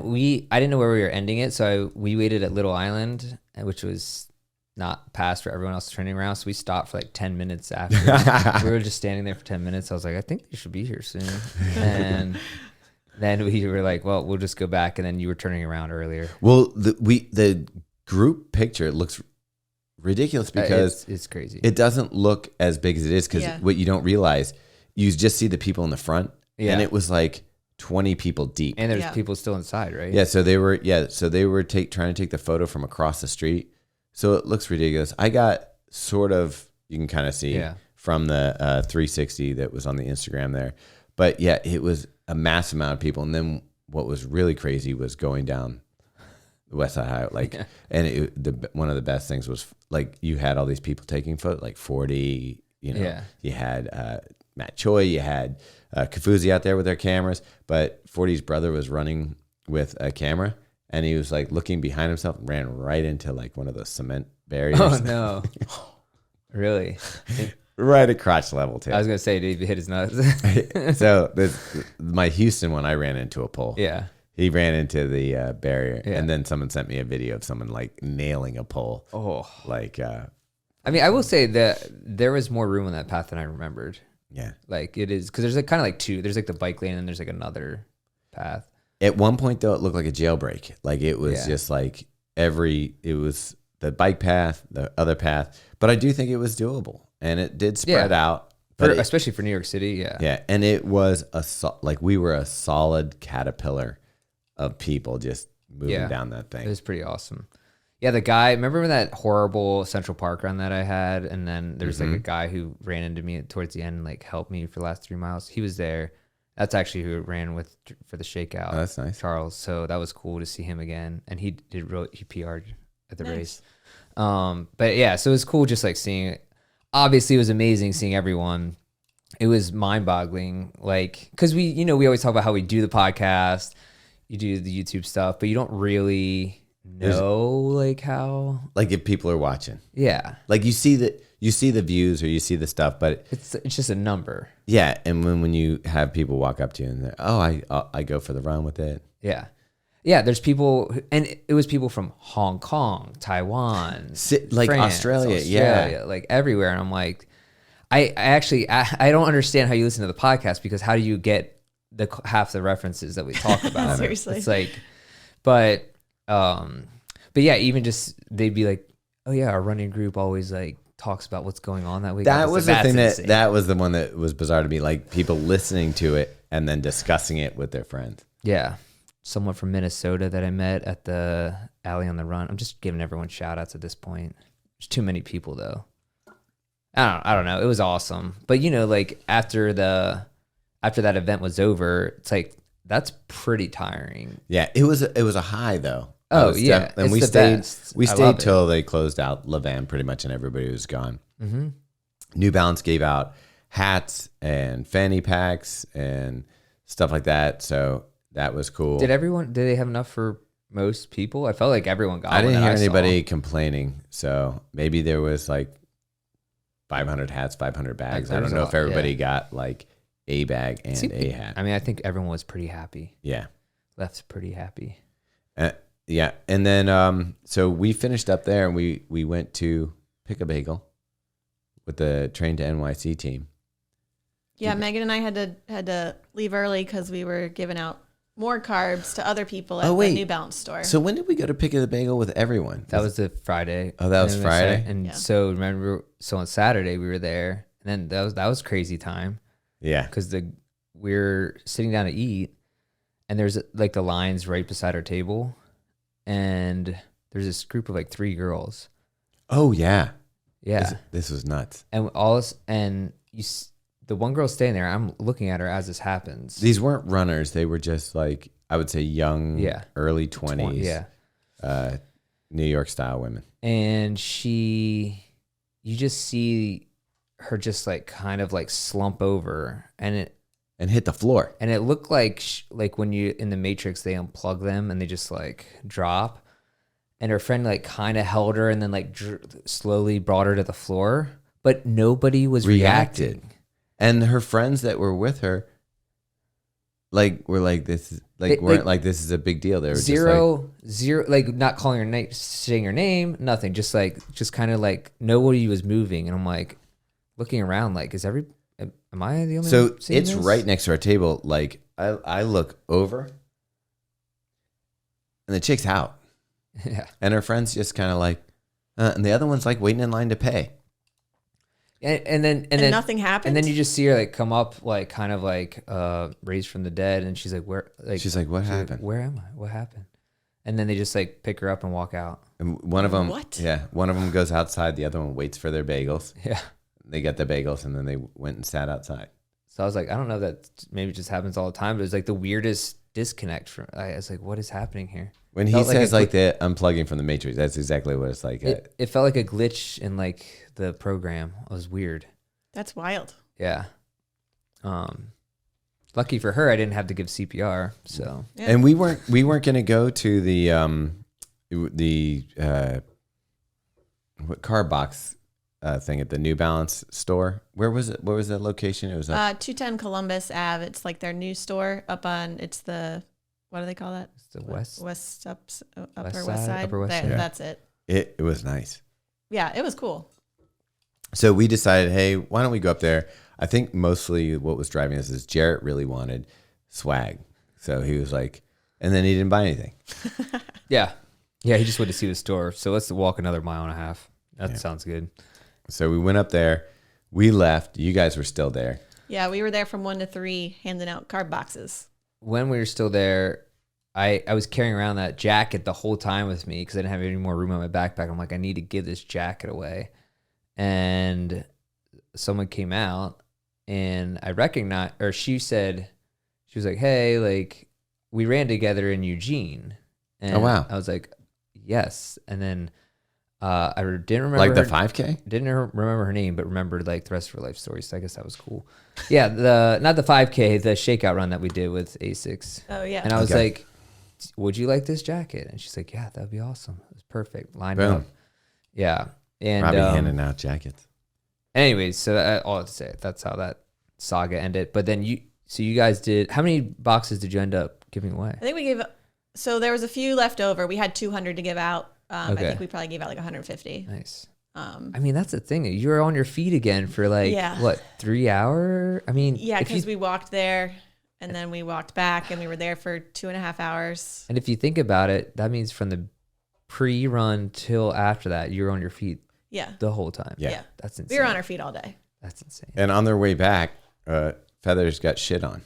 I didn't know where we were ending it, so we waited at Little Island, which was not past where everyone else was turning around, so we stopped for like 10 minutes after. We were just standing there for 10 minutes. I was like, I think they should be here soon, and then we were like, well, we'll just go back, and then you were turning around earlier. Well, the group picture looks ridiculous because it's crazy. it doesn't look as big as it is because what you don't realize, you just see the people in the front, and it was like 20 people deep, and there's people still inside, right? Yeah, so they were trying to take the photo from across the street, so it looks ridiculous. I got sort of, you can kind of see from the 360 that was on the Instagram there, but yeah, it was a massive amount of people, and then what was really crazy was going down the West Side Highway, and one of the best things was like you had all these people taking photos, like 40. You had Matt Choi, you had Kafuzi out there with their cameras, but 40's brother was running with a camera, and he was like looking behind himself and ran right into like one of those cement barriers. Oh no, really? Right at crotch level too. I was gonna say, did he hit his nuts? So my Houston one, I ran into a pole. Yeah. He ran into the barrier, Yeah. and then someone sent me a video of someone like nailing a pole. Oh, Like, I mean, I will say that there was more room on that path than I remembered. yeah. Like it is, because there's like kind of like two. There's like the bike lane, and there's like another path. At one point, though, it looked like a jailbreak. Like it was just like it was the bike path, the other path. But I do think it was doable, and it did spread out. But Especially for New York City, yeah. Yeah, and it was we were a solid caterpillar of people just moving down that thing. It was pretty awesome. Yeah, the guy, remember that horrible Central Park run that I had? And then there's like a guy who ran into me towards the end and like helped me for the last 3 miles. He was there. That's actually who ran with for the shakeout. Oh, that's nice. Charles. So that was cool to see him again. And he PR'd at the race. But yeah, so it was cool just like seeing it. Obviously, it was amazing seeing everyone. It was mind-boggling, like, because we always talk about how we do the podcast, you do the YouTube stuff, but you don't really know like how, like if people are watching. Yeah, Like you see the views or you see the stuff, but it's just a number. yeah. And when you have people walk up to you and they're, I go for the run with it. Yeah. There's people, and it was people from Hong Kong, Taiwan, Like France, Australia, like everywhere. And I'm like, I actually I don't understand how you listen to the podcast, because how do you get half the references that we talk about? Seriously. It's like, but yeah, even just they'd be like, oh yeah, our running group always like talks about what's going on that week. That was the that's thing insane. that was the one that was bizarre to me. Like people listening to it and then discussing it with their friends. Yeah. Someone from Minnesota that I met at the Alley on the Run. I'm just giving everyone shout outs at this point. There's too many people though. I don't know. It was awesome. But you know, like after that event was over, it's like that's pretty tiring. Yeah, it was a high though. Oh yeah, and it's we the stayed. best. We I stayed love it. till they closed out Levan pretty much, and everybody was gone. Mm-hmm. New Balance gave out hats and fanny packs and stuff like that. So that was cool. Did they have enough for most people? I felt like everyone got I one didn't that hear saw. anybody complaining. So maybe there was like 500 hats, 500 bags. Like, I don't know if everybody yeah. got like a bag and a hat. I mean, I think everyone was pretty happy. Yeah. Left pretty happy. Yeah. And then, so we finished up there and we went to pick a bagel with the Train to NYC team. Yeah, Megan and I had to leave early because we were giving out more carbs to other people at the New Balance store. So when did we go to pick a bagel with everyone? That was the Friday. Oh, that was Friday? And Yeah. so remember, on Saturday we were there, and then that was crazy time Yeah. because we're sitting down to eat, and there's like the lines right beside our table, and there's this group of like 3 girls. Oh, yeah. Yeah, This was nuts. and the one girl staying there. I'm looking at her as this happens. These weren't runners. They were just like, I would say young, early 20s. Yeah. New York style women. And you just see her just like kind of like slump over, and hit the floor. it looked like when you in the Matrix they unplug them and they just like drop, and her friend like kind of held her and then like slowly brought her to the floor, but nobody was reacting. And her friends that were with her, like, were like, this is like, weren't like, this is a big deal. They were zero, like not calling her name, saying her name, nothing. Just kind of like nobody was moving. And I'm like looking around, like, am I the only so one seeing it's this? right next to our table. Like I look over and the chick's out. Yeah. And her friend's just kind of like, and the other one's like waiting in line to pay. And then nothing happened. And then you just see her like come up, like kind of like raised from the dead, and she's like, "Where?" Like What happened? Where am I? What happened? And then they just like pick her up and walk out. And one of them, What? Yeah, one of them goes outside. The other one waits for their bagels. Yeah. They get the bagels, and then they went and sat outside. So I was like, I don't know, that maybe it just happens all the time, but it was like the weirdest disconnect from. I was like, what is happening here? When he says like the unplugging from the Matrix, that's exactly what it's like. It felt like a glitch in like the program. It was weird. That's wild. Yeah. Lucky for her, I didn't have to give CPR. So. Yeah. And we weren't going to go to the what car box thing at the New Balance store. Where was it? Where was that location? It was 210 Columbus Ave. It's like their new store up on. It's the what do they call that? It's the west. Upper West Side. Upper West There, Side. that's it. It was nice. Yeah, it was cool. So we decided, hey, why don't we go up there? I think mostly what was driving us is Jarrett really wanted swag. So he was like, and then he didn't buy anything. Yeah. Yeah, he just went to see the store. So let's walk another mile and a half. That sounds good. So we went up there. We left. You guys were still there. Yeah, we were there from 1 to 3 handing out card boxes. When we were still there, I was carrying around that jacket the whole time with me because I didn't have any more room on my backpack. I'm like, I need to give this jacket away. And someone came out and I recognized, or she was like, hey, like we ran together in Eugene. And Oh, wow. I was like, yes. And then I didn't remember Like the her- 5K? Didn't remember her name, but remembered like the rest of her life story. So I guess that was cool. Yeah, not the 5K, the shakeout run that we did with A6. Oh yeah. And I was Okay. like, would you like this jacket? And she's like, yeah, that'd be awesome. It was perfect. Lined Boom. up. Yeah. And Robbie handing out jackets. anyways, so all I have to say, that's how that saga ended. But then you guys did, how many boxes did you end up giving away? I think we gave. So there was a few left over. We had 200 to give out. I Okay. think we probably gave out like 150. Nice. Um, I mean, that's the thing. You were on your feet again for like, Yeah. what, 3 hours? I mean, yeah, if you because we walked there and then we walked back and we were there for 2.5 hours. And if you think about it, that means from the pre-run till after that, you're on your feet. Yeah. the whole time. Yeah. That's insane. We were on our feet all day. That's insane. And on their way back, Feathers got shit on.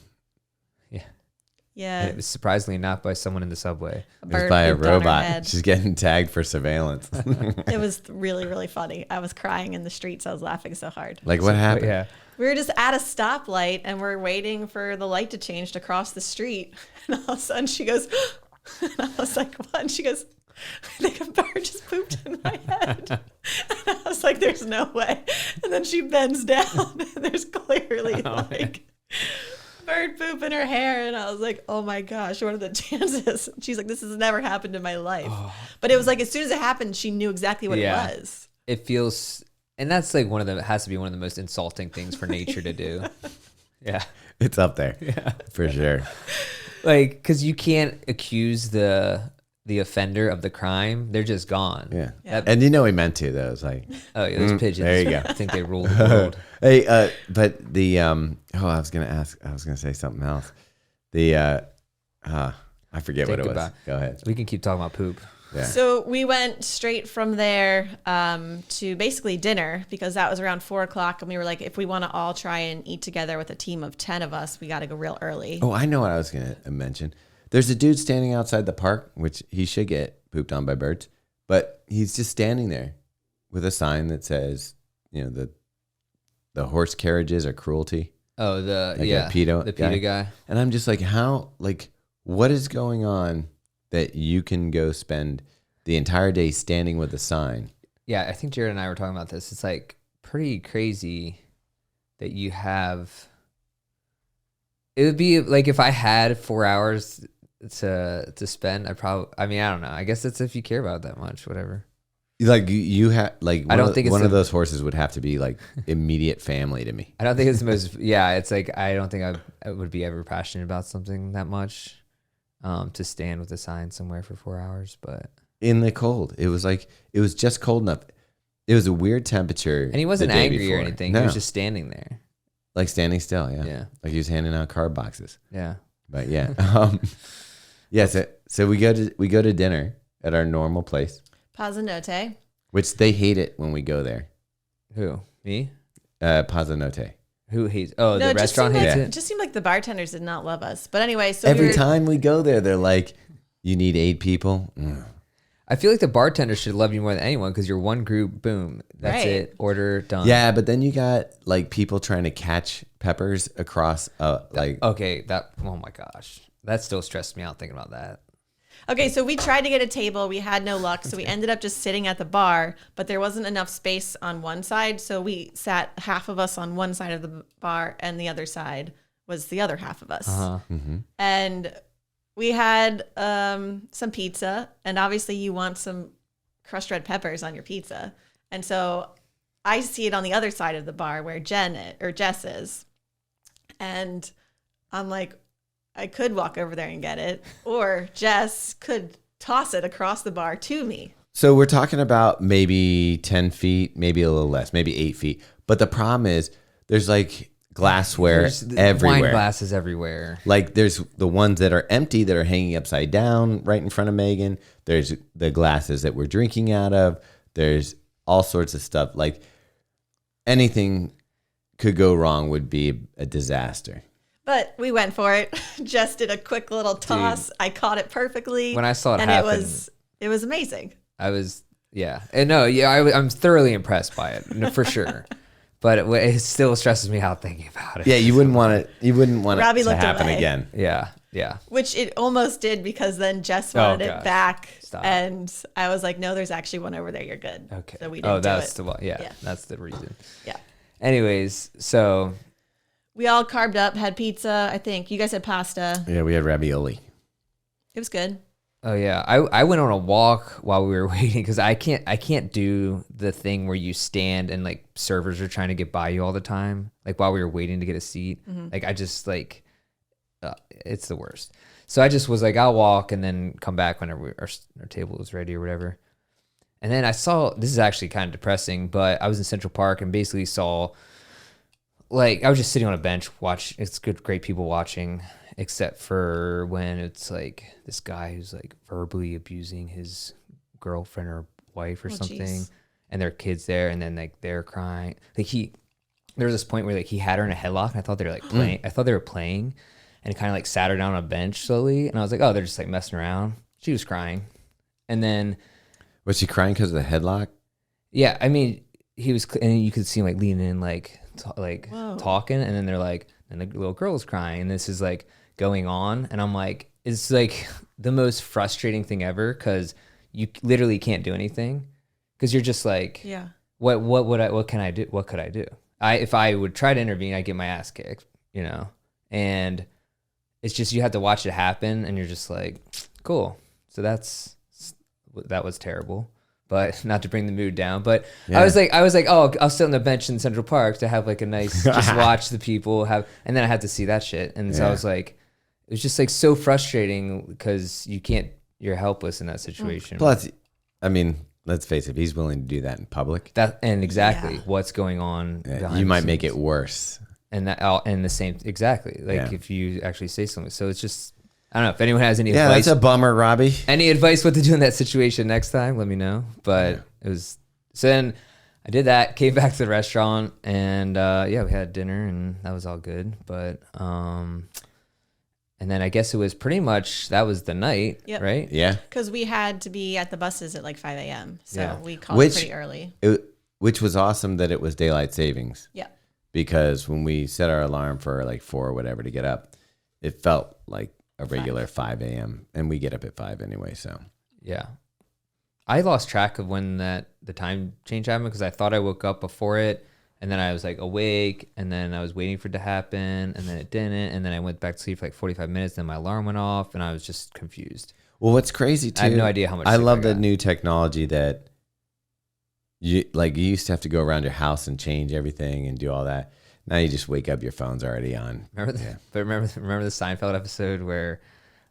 Yeah. And it was surprisingly not by someone in the subway. A It was bird by a pooped on her robot. head. She's getting tagged for surveillance. It was really, really funny. I was crying in the streets. I was laughing so hard. Like, what happened? Yeah. We were just at a stoplight and we're waiting for the light to change to cross the street. And all of a sudden she goes, and I was like, what? And she goes, I think a bird just pooped in my head. And I was like, there's no way. And then she bends down and there's clearly bird poop in her hair. And I was like, oh my gosh, what are the chances? She's like, this has never happened in my life. But it was like, as soon as it happened, she knew exactly what it was. It feels, and that's like has to be one of the most insulting things for nature to do. Yeah. It's up there. Yeah. For sure. Like, because you can't accuse the offender of the crime. They're just gone. Yeah. Yeah. And you know he meant to, though. It's like, Oh, yeah, those pigeons. there you go. I think they rule the world. hey, but the, I was going to say something else. The, I forget what it was. Go ahead. We can keep talking about poop. Yeah. So we went straight from there to basically dinner because that was around 4:00. And we were like, if we want to all try and eat together with a team of 10 of us, we got to go real early. Oh, I know what I was going to mention. There's a dude standing outside the park, which he should get pooped on by birds, but he's just standing there with a sign that says, the horse carriages are cruelty. Oh, the Like a PETA guy. And I'm just like, what is going on that you can go spend the entire day standing with a sign? Yeah, I think Jared and I were talking about this. It's like pretty crazy that you have. It would be like if I had 4 hours to spend. I don't know. I guess it's if you care about it that much, whatever. Like you have like I don't think one of those horses would have to be like immediate family to me. I don't think it's the most. Yeah, it's like I don't think I would be ever passionate about something that much. To stand with a sign somewhere for 4 hours, but In the cold, it was just cold enough. It was a weird temperature, and he wasn't the day angry or before. anything. No. He was just standing there. Like standing still, yeah. Yeah. Like he was handing out card boxes. Yeah. But yeah, so we go to dinner at our normal place, Pazanote. which they hate it when we go there. Who? Me? Pazanote. Who hates? Oh, No, the it just restaurant seemed hates like, it. It just seemed like the bartenders did not love us. But anyway, so Every time we go there, they're like, "You need 8 people." I feel like the bartender should love you more than anyone because you're one group. Boom, that's Right. it. Order done. Yeah, but then you got like people trying to catch peppers across, like Okay. Oh my gosh, that still stressed me out thinking about that. Okay, so we tried to get a table. We had no luck. So we ended up just sitting at the bar, but there wasn't enough space on one side. So we sat half of us on one side of the bar and the other side was the other half of us. And we had some pizza. And obviously you want some crushed red peppers on your pizza. And so I see it on the other side of the bar where Jess is. And I'm like, I could walk over there and get it, or Jess could toss it across the bar to me. So we're talking about maybe 10 feet, maybe a little less, maybe 8 feet. But the problem is there's like glassware There's everywhere. Wine glasses everywhere. Like there's the ones that are empty that are hanging upside down right in front of Megan. There's the glasses that we're drinking out of. There's all sorts of stuff. Like anything could go wrong would be a disaster. But we went for it. Jess did a quick little toss. I caught it perfectly. When I saw it and happen, it was amazing. I'm thoroughly impressed by it, no, for sure. But it still stresses me out thinking about it. Yeah, you wouldn't want it. You wouldn't want Robbie it to looked happen away. again. Yeah. Which it almost did because then Jess wanted gosh. it back. Stop. And I was like, no, there's actually one over there. You're good. Okay. So we didn't do that's it. the one. Yeah, Yeah. that's the reason. Yeah. Anyways, so We all carved up, had pizza, I think. You guys had pasta. Yeah, we had ravioli. It was good. oh yeah, I went on a walk while we were waiting because I can't do the thing where you stand and like servers are trying to get by you all the time. Like while we were waiting to get a seat, like I just like it's the worst. So I just was like, I'll walk and then come back whenever our table was ready or whatever. And then I saw, this is actually kind of depressing, but I was in Central Park and basically saw, like, I was just sitting on a bench it's great people watching, except for when it's like this guy who's like verbally abusing his girlfriend or wife or something. Geez. and there are kids there, and then like they're crying. Like there was this point where like he had her in a headlock, and I thought they were like playing. I thought they were playing, and kind of like sat her down on a bench slowly, and I was like, oh, they're just like messing around. She was crying, and then Was she crying because of the headlock? yeah, I mean he was, and you could see him like leaning in, like Whoa. talking, and then they're like, and the little girl's crying, and this is like going on, and I'm like, it's like the most frustrating thing ever because you literally can't do anything because you're just like, Yeah. what can I do? What could I do? If I would try to intervene, I'd get my ass kicked, you know? And it's just, you have to watch it happen, and you're just like, cool. So that was terrible, but not to bring the mood down. But Yeah. I was like, oh, I'll sit on the bench in Central Park to have like a nice, just watch the people have, and then I had to see that shit. And so I was like, it was just like so frustrating because you're helpless in that situation. Plus, I mean, let's face it, he's willing to do that in public. Exactly what's going on. behind You the might make scenes. it worse. And the same, exactly. Like Yeah. if you actually say something. So it's just, I don't know if anyone has any Yeah, advice. that's a bummer, Robbie. Any advice what to do in that situation next time, let me know. But it was, so then I did that, came back to the restaurant, and we had dinner, and that was all good. But and then I guess it was pretty much, that was the night, Yep. right? Yeah. Because we had to be at the buses at like 5 a.m. So Yeah. we called Which- pretty early. Which was awesome that it was daylight savings. Yeah. Because when we set our alarm for like 4 or whatever to get up, it felt like a regular 5 a.m. and we get up at 5 anyway. So Yeah. I lost track of when the time change happened because I thought I woke up before it, and then I was like awake, and then I was waiting for it to happen, and then it didn't, and then I went back to sleep for like 45 minutes, then my alarm went off, and I was just confused. well, what's crazy too? I have no idea how much I sleep love I the got. new technology that you used to have to go around your house and change everything and do all that. Now you just wake up, your phone's already on. Remember the Seinfeld episode where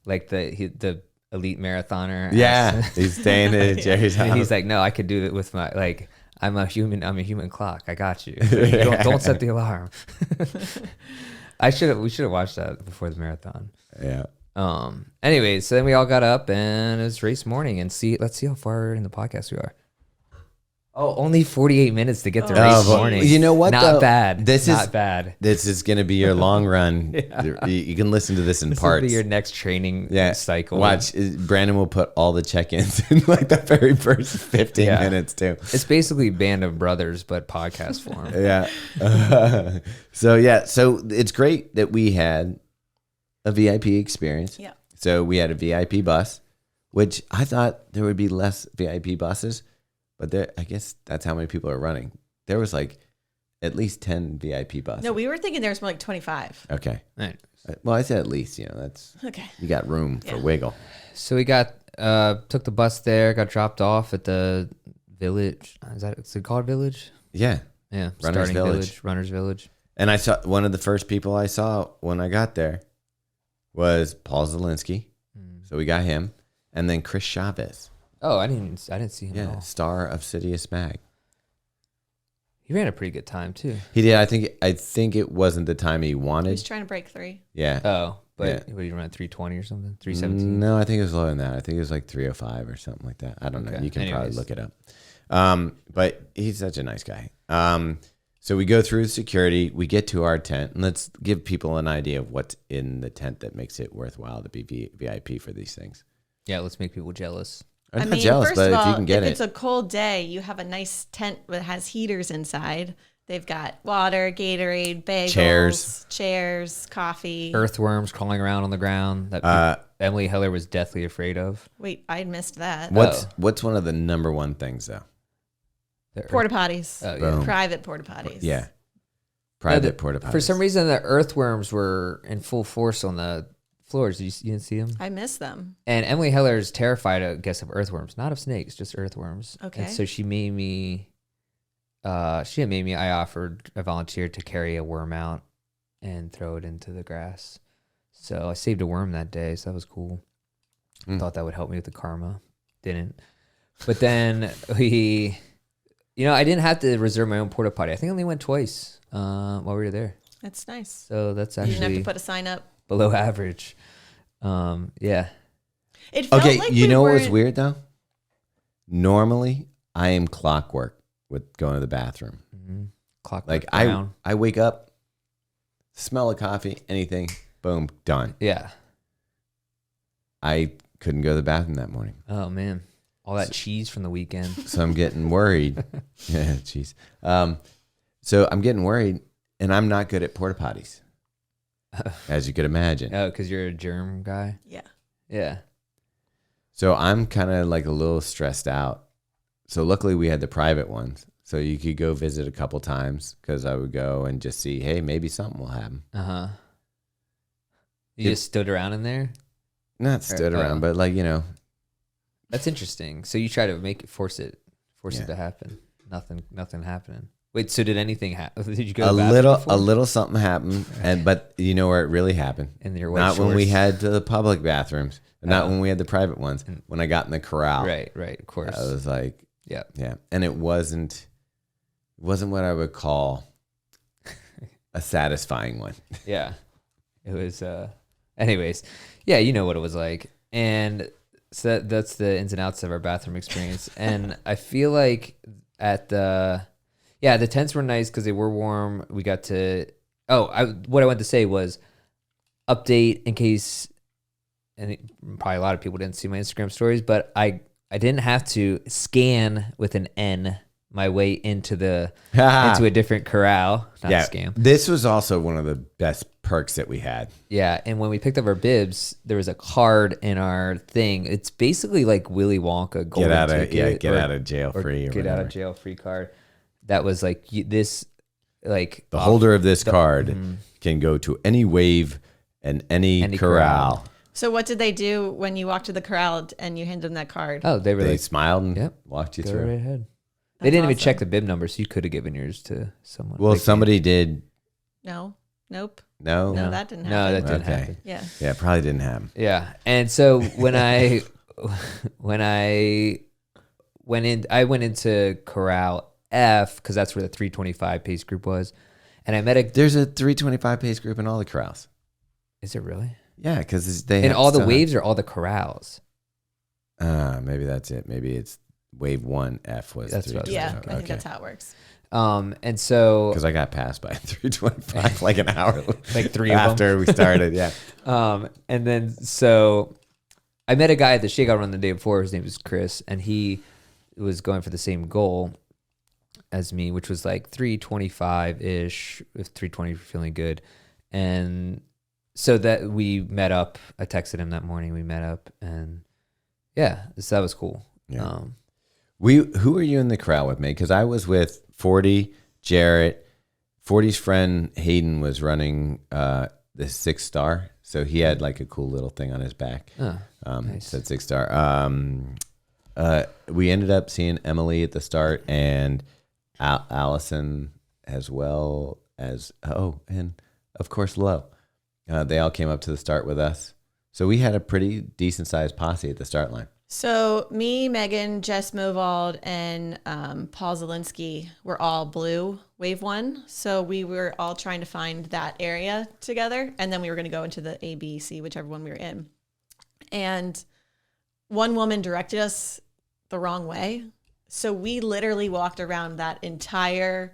like the elite marathoner Yeah, asks- he's staying at Jerry's house. and he's like, no, I could do it with my, like, I'm a human clock. I got you. Don't set the alarm. we should have watched that before the marathon. Yeah. Anyways, so then we all got up, and it was race morning, and let's see how far in the podcast we are. Oh, only 48 minutes to get to race but morning. you know what, Not though? bad. This Not is- bad. This is going to be your long run. You can listen to this in This parts. will be your next training cycle. Watch. Brandon will put all the check-ins in like the very first 15 Yeah. minutes too. It's basically Band of Brothers, but podcast form. Yeah. So it's great that we had a VIP experience. Yeah. So we had a VIP bus, which I thought there would be less VIP buses, but I guess that's how many people are running. There was like at least 10 VIP buses. No, we were thinking there was more like 25. Okay. Right. Well, I said at least, that's, Okay. you got room for Yeah. wiggle. So we got took the bus there, got dropped off at the village. Is it called village? Yeah. Yeah, Runners starting Village. Runners Village. And I saw one of the first people I saw when I got there was Paul Zielinski. So we got him. And then Chris Chavez. Oh, I didn't see him at Yeah. all. Star of Sidious Mag. He ran a pretty good time too. He did. I think it wasn't the time he He wanted. was trying to break 3. Yeah. Oh, but Yeah. what did he run, 320 or something? 317? No, I think it was lower than that. I think it was like 305 or something like that. I don't know. Okay. You can probably Anyways. look it up. But he's such a nice guy. So we go through security. We get to our tent, and let's give people an idea of what's in the tent that makes it worthwhile to be VIP for these things. Yeah, let's make people jealous. I'm not jealous, first but of all, if you can get if it, it's a cold day, you have a nice tent that has heaters inside. They've got water, Gatorade, bagels, chairs, coffee. Earthworms crawling around on the ground that Emily Heller was deathly afraid of. Wait, I missed that. what's one of the number one things though? The Porta potties. Oh, yeah. Boom. Private porta potties. Yeah, private porta potties. For some reason, the earthworms were in full force on the floors. You didn't see them? I miss them. And Emily Heller is terrified, I guess, of earthworms, not of snakes, just earthworms. Okay. And so she made me. I volunteered to carry a worm out and throw it into the grass. So I saved a worm that day, so that was cool. Thought that would help me with the karma. Didn't. But then I didn't have to reserve my own porta potty. I think I only went twice while we were there. That's nice. So that's You didn't have actually to put a sign up. below average. Yeah. It felt Okay, like you we know what was weren't- weird though? Normally, I am clockwork. with going to the bathroom. Mm-hmm. Clockwork Like Brown. I wake up, smell of coffee, anything, boom, done. Yeah. I couldn't go to the bathroom that morning. Oh man, all that cheese from the weekend. So I'm getting worried. Yeah, jeez. So I'm getting worried, and I'm not good at porta potties, as you could imagine. Oh, because you're a germ guy. Yeah. Yeah. So I'm kind of like a little stressed out. So luckily we had the private ones, so you could go visit a couple times because I would go and just see, hey, maybe something will happen. Uh-huh. You just stood around in there? Not stood around, but like, That's interesting. So you try to force it Yeah. to happen. Nothing happening. Wait, so did anything happen? Did you go a to the bathroom little before? a little something happened, but you know where it really happened? In your white Not when we shorts? had the public bathrooms, not when we had the private ones. When I got in the corral, Right, of course. I was like, Yeah. and it wasn't what I would call a satisfying one. Yeah. It was anyways, yeah, you know what it was like. And so that's the ins and outs of our bathroom experience. And I feel like the tents were nice because they were warm. We got to what I wanted to say was update in case, and probably a lot of people didn't see my Instagram stories, but I didn't have to scan with an N my way into a different corral. Not a scam. This was also one of the best perks that we had. Yeah, and when we picked up our bibs, there was a card in our thing. It's basically like Willy Wonka golden ticket. Get out of jail free. Get out of jail free card. That was like this, like the holder of this card can go to any wave and any corral. So what did they do when you walked to the corral and you handed them that card? Oh, they were They like, smiled and Yep. walked you go through. right ahead. They didn't even awesome. check the bib number, so you could have given yours to someone. Well, Like, somebody did. No. Nope. No, No, that didn't No, happen. that didn't Okay. happen. Yeah. Yeah, it probably didn't happen. Yeah, and so when I went into Corral F because that's where the 325 pace group was, and I met a. There's a 325 pace group in all the corrals. Is it really? Yeah, because they In have all the stuff. waves or all the corrals? Maybe that's it. Maybe it's wave 1F was. That's what I was Yeah. thinking. I think that's how it works. And so Because I got passed by 325 like an hour like three of them. after we started. Yeah. And then so I met a guy at the shakeout run the day before. His name was Chris, and he was going for the same goal as me, which was like 325 ish, with 320 feeling good. And so that we met up. I texted him that morning. We met up, and yeah, so that was cool. Yeah. Who were you in the crowd with, mate? Because I was with 40, Jarrett. 40's friend Hayden was running the 6-star, so he had like a cool little thing on his back. Nice. Said 6-star. We ended up seeing Emily at the start and Allison as well as and of course Lo. They all came up to the start with us, so we had a pretty decent sized posse at the start line. So me, Megan, Jess Movald, and Paul Zielinski were all blue wave 1. So we were all trying to find that area together. And then we were going to go into the A, B, C, whichever one we were in. And one woman directed us the wrong way. So we literally walked around that entire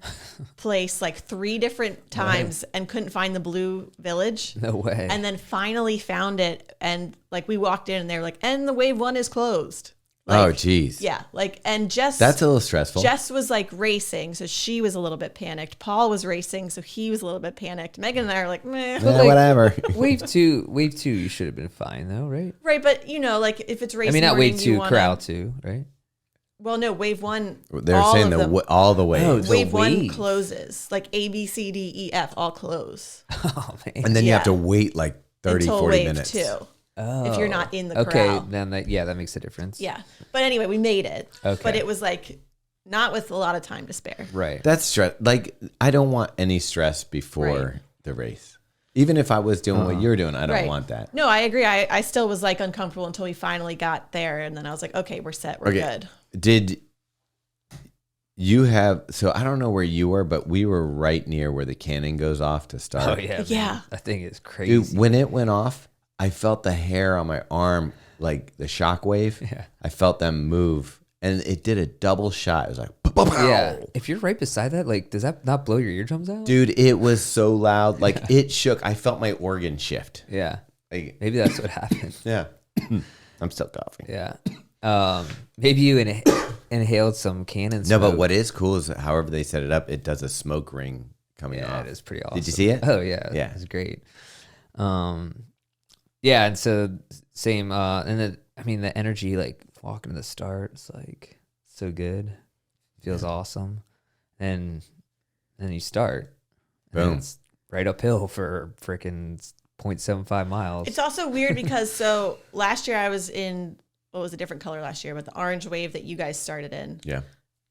place like 3 different times and couldn't find the blue village. No way. And then finally found it. And like we walked in and they were like, and the wave 1 is closed. Like, Oh, geez. yeah. Like, and Jess. That's a little stressful. Jess was like racing. So she was a little bit panicked. Paul was racing. So he was a little bit panicked. Megan and I are like, meh. Yeah, whatever. Wave two, you should have been fine though, right? Right. But you know, like if it's racing. I mean, not morning, wave you 2, wanna- corral 2, right? Well, no, wave 1. They're all saying of them- all the waves. Oh, the wave 1 wave. closes. Like A, B, C, D, E, F, all close. Oh man. And then you have to Yeah. wait like 30, Until 40 wave minutes. 2. Oh. If you're not in the okay, corral. then that makes a difference. Yeah. But anyway, we made it. Okay. But it was like not with a lot of time to spare. Right. That's stress. Like, I don't want any stress before Right. the race. Even if I was doing what you're doing, I don't Right. want that. No, I agree. I still was like uncomfortable until we finally got there. And then I was like, okay, we're set. We're good. Did you have, so I don't know where you were, but we were right near where the cannon goes off to start. Oh yeah. Yeah. Man. That thing is crazy. Dude, when it went off, I felt the hair on my arm, like the shock wave. Yeah. I felt them move and it did a double shot. It was like, Yeah. If you're right beside that, like, does that not blow your eardrums out? dude, it was so loud. Like it shook. I felt my organ shift. Yeah. Like, Maybe that's what happened. yeah. I'm still coughing. Yeah. Maybe you inhaled some cannon No, smoke. but what is cool is however they set it up, it does a smoke ring coming Yeah, off. it is pretty awesome. Did you see it? Oh yeah, Yeah. it's great. Yeah, and so same. And the energy, like walking to the start, it's like so good, feels awesome, and then you start, and Boom. it's right uphill for freaking 0.75 miles. It's also weird because so last year I was in what was a different color last year, but the orange wave that you guys started in. Yeah.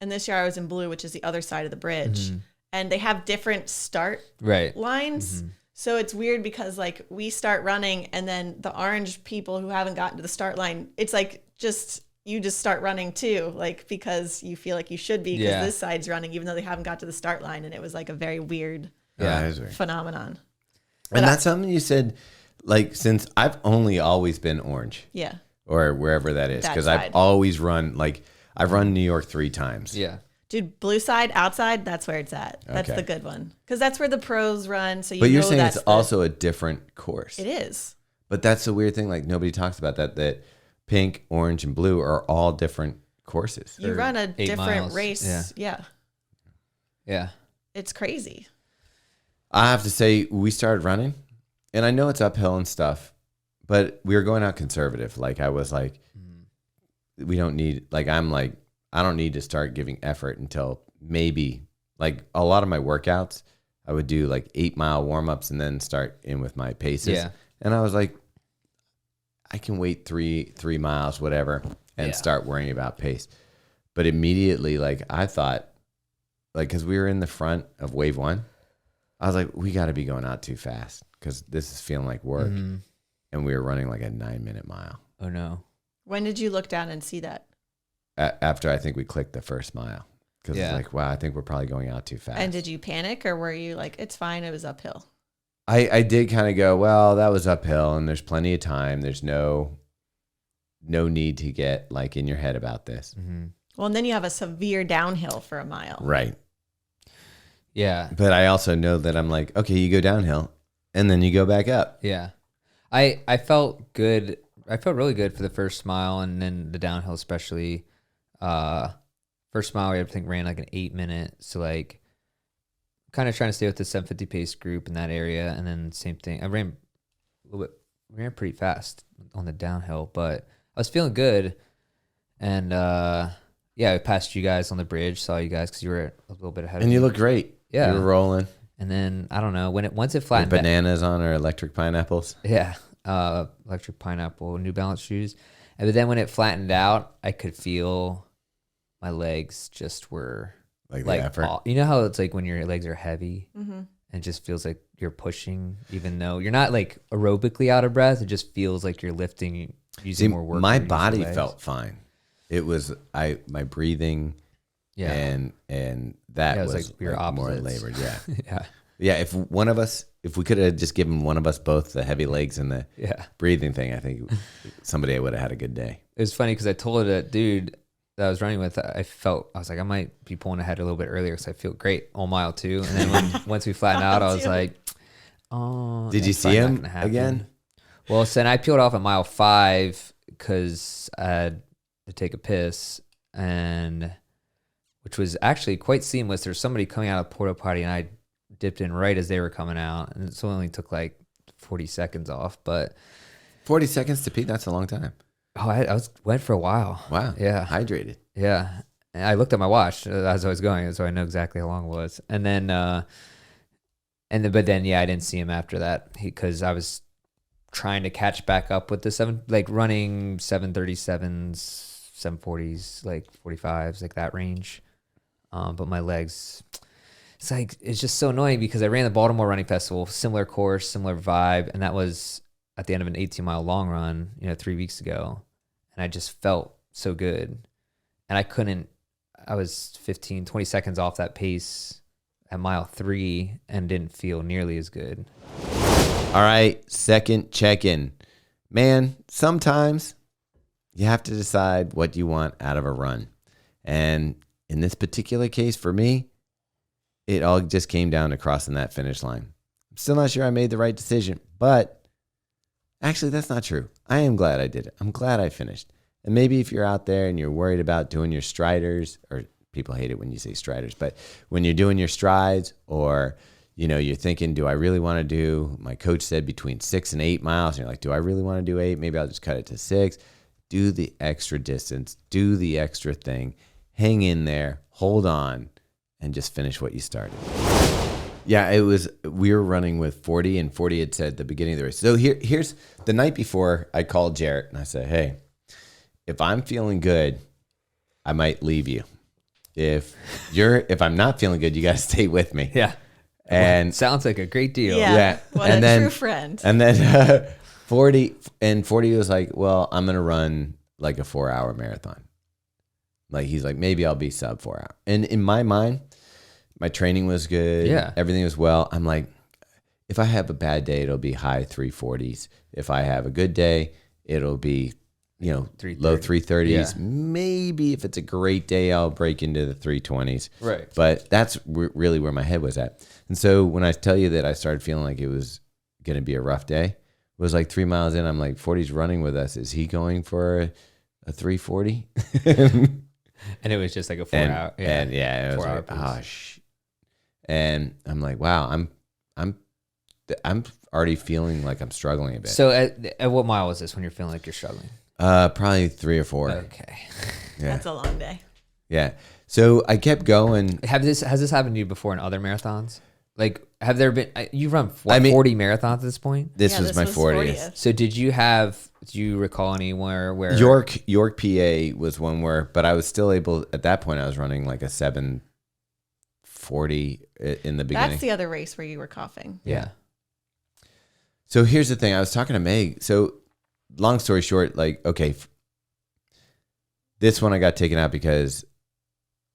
And this year I was in blue, which is the other side of the bridge. And they have different start right. lines. So it's weird because like we start running and then the orange people who haven't gotten to the start line, it's like you just start running too, like because you feel like you should be because this side's running even though they haven't got to the start line. And it was like a very weird Yeah, it was weird. phenomenon. And that's something you said, like, since I've only always been orange. Yeah. Or wherever that is. That Because side. I've always run, like, I've run New York 3 times. Yeah. Dude, blue side, outside, that's where it's at. That's Okay. the good one. Because that's where the pros run. So But you're know saying that's it's also a different course. It is. But that's the weird thing. Like, nobody talks about that pink, orange, and blue are all different courses. You run a 8 different miles. race. Yeah. Yeah. Yeah. It's crazy. I have to say, we started running, and I know it's uphill and stuff, but we were going out conservative. Like, I was like, we don't need, like, I'm like, I don't need to start giving effort until maybe, like, a lot of my workouts, I would do like 8-mile warm-ups and then start in with my paces. Yeah. And I was like, I can wait three miles, whatever, and start worrying about pace. But immediately, like, I thought, like, because we were in the front of wave 1, I was like, we got to be going out too fast because this is feeling like work. And we were running like a 9-minute mile. Oh no. When did you look down and see that? After I think we clicked the first mile. Because it's like, wow, I think we're probably going out too fast. And did you panic or were you like, it's fine, it was uphill? I did kind of go, well, that was uphill and there's plenty of time. There's no need to get like in your head about this. Well, and then you have a severe downhill for a mile. Right. Yeah. But I also know that I'm like, okay, you go downhill and then you go back up. Yeah. I felt good. I felt really good for the first mile and then the downhill, especially. First mile, I think ran like an 8-minute. So like kind of trying to stay with the 750 pace group in that area. And then same thing. I ran pretty fast on the downhill, but I was feeling good. And I passed you guys on the bridge, saw you guys because you were a little bit ahead of And me. you look great. Yeah. You were rolling. And then I don't know once it With flattened. bananas on or electric pineapples. Yeah, electric pineapple, New Balance shoes. But then when it flattened out, I could feel my legs just were Like the effort. You know how it's like when your legs are heavy and it just feels like you're pushing, even though you're not like aerobically out of breath. It just feels like you're lifting, using more work. My to use your body legs. felt fine. It was my breathing and that Yeah, it was was like we were more opposites. labored. Yeah. Yeah, Yeah, if we could have just given one of us both the heavy legs and the yeah. breathing thing, I think somebody would have had a good day. It was funny because I told that dude that I was running with, I was like, I might be pulling ahead a little bit earlier because I feel great on mile 2. And then once we flattened out, I was like, oh. Did you that's see probably not him gonna happen. again? Well, so then I peeled off at mile 5 because I had to take a piss, and which was actually quite seamless. There was somebody coming out of the porta potty, and I dipped in right as they were coming out, and it only took like 40 seconds off. But 40 seconds to pee, that's a long time. I was wet for a while. Wow. Yeah. Hydrated. Yeah. And I looked at my watch as I was going, so I know exactly how long it was. And then, but then, I didn't see him after that because I was trying to catch back up with the running 737s, 740s, like 45s, like that range. But my legs, it's just so annoying because I ran the Baltimore Running Festival, similar course, similar vibe. And that was at the end of an 18-mile long run, 3 weeks ago. And I just felt so good. And I was 15, 20 seconds off that pace at mile 3 and didn't feel nearly as good. All right, second check-in. Man, sometimes you have to decide what you want out of a run. And in this particular case, for me, it all just came down to crossing that finish line. I'm still not sure I made the right decision, but actually, that's not true. I am glad I did it. I'm glad I finished. And maybe if you're out there and you're worried about doing your striders, or people hate it when you say striders, but when you're doing your strides, or you're thinking, do I really want to do, my coach said between 6 and 8 miles. And you're like, do I really want to do 8? Maybe I'll just cut it to 6. Do the extra distance, do the extra thing, hang in there, hold on, and just finish what you started. Yeah, we were running with 40, and 40 had said at the beginning of the race. So here's the night before, I called Jarrett and I said, hey, if I'm feeling good, I might leave you. If I'm not feeling good, you got to stay with me. Yeah. And sounds like a great deal. Yeah. What and a then, true friend. And then 40 was like, well, I'm going to run like a 4-hour marathon. Like, he's like, maybe I'll be sub 4 hours. And in my mind, my training was good. Yeah. Everything was well. I'm like, if I have a bad day, it'll be high 340s. If I have a good day, it'll be, low 330s. Yeah. Maybe if it's a great day, I'll break into the 320s. Right. But that's really where my head was at. And so when I tell you that I started feeling like it was going to be a rough day, it was like 3 miles in. I'm like, 40's running with us. Is he going for a 340? And it was just like a 4 hour. Yeah. And it was like, oh, and I'm like, wow, I'm already feeling like I'm struggling a bit. So at what mile was this when you're feeling like you're struggling? Probably 3 or 4. Okay. Yeah. That's a long day. Yeah. So I kept going. Has this happened to you before in other marathons? Like, have there been, you've run 40 marathons at this point? This was my 40th. So do you recall anywhere where? York, PA was one where, but I was still able, at that point, I was running like a 7:40 in the beginning. That's the other race where you were coughing. Yeah. So here's the thing. I was talking to Meg. So long story short, like, okay, this one I got taken out because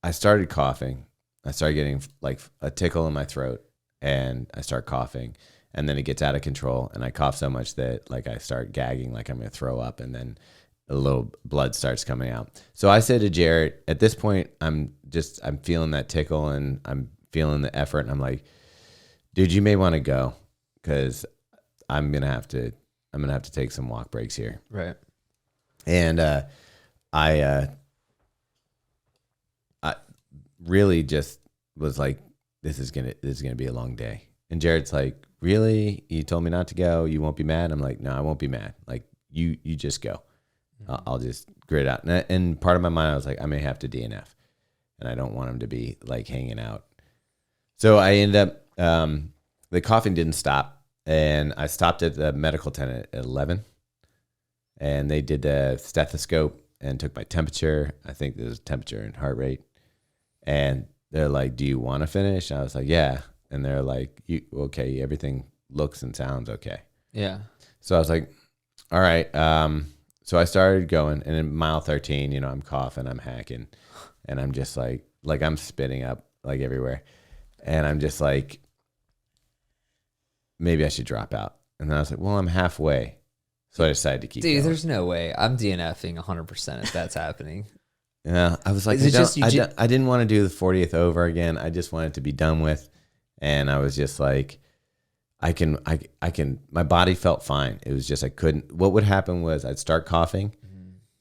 I started coughing. I started getting like a tickle in my throat, and I start coughing, and then it gets out of control, and I cough so much that like I start gagging, like I'm going to throw up, and then a little blood starts coming out. So I said to Jarrett, at this point, I'm feeling that tickle, and I'm feeling the effort, and I'm like, dude, you may want to go, because I'm gonna have to take some walk breaks here. Right. And I really just was like, this is gonna be a long day. And Jared's like, really? You told me not to go. You won't be mad? I'm like, no, I won't be mad. Like, you just go. I'll just grit out. And part of my mind, I was like, I may have to DNF, and I don't want him to be like hanging out. So I ended up, the coughing didn't stop, and I stopped at the medical tent at 11, and they did the stethoscope and took my temperature. I think there was temperature and heart rate. And they're like, do you want to finish? And I was like, yeah. And they're like, okay, everything looks and sounds okay. Yeah. So I was like, all right. So I started going, and in mile 13, I'm coughing, I'm hacking, and I'm just like I'm spitting up like everywhere. And I'm just like, maybe I should drop out. And then I was like, well, I'm halfway. So I decided to keep going. Dude, there's no way. I'm DNFing 100% if that's happening. Yeah, I was like, I didn't want to do the 40th over again. I just wanted to be done with. And I was just like, I can, my body felt fine. It was just, I couldn't, what would happen was I'd start coughing,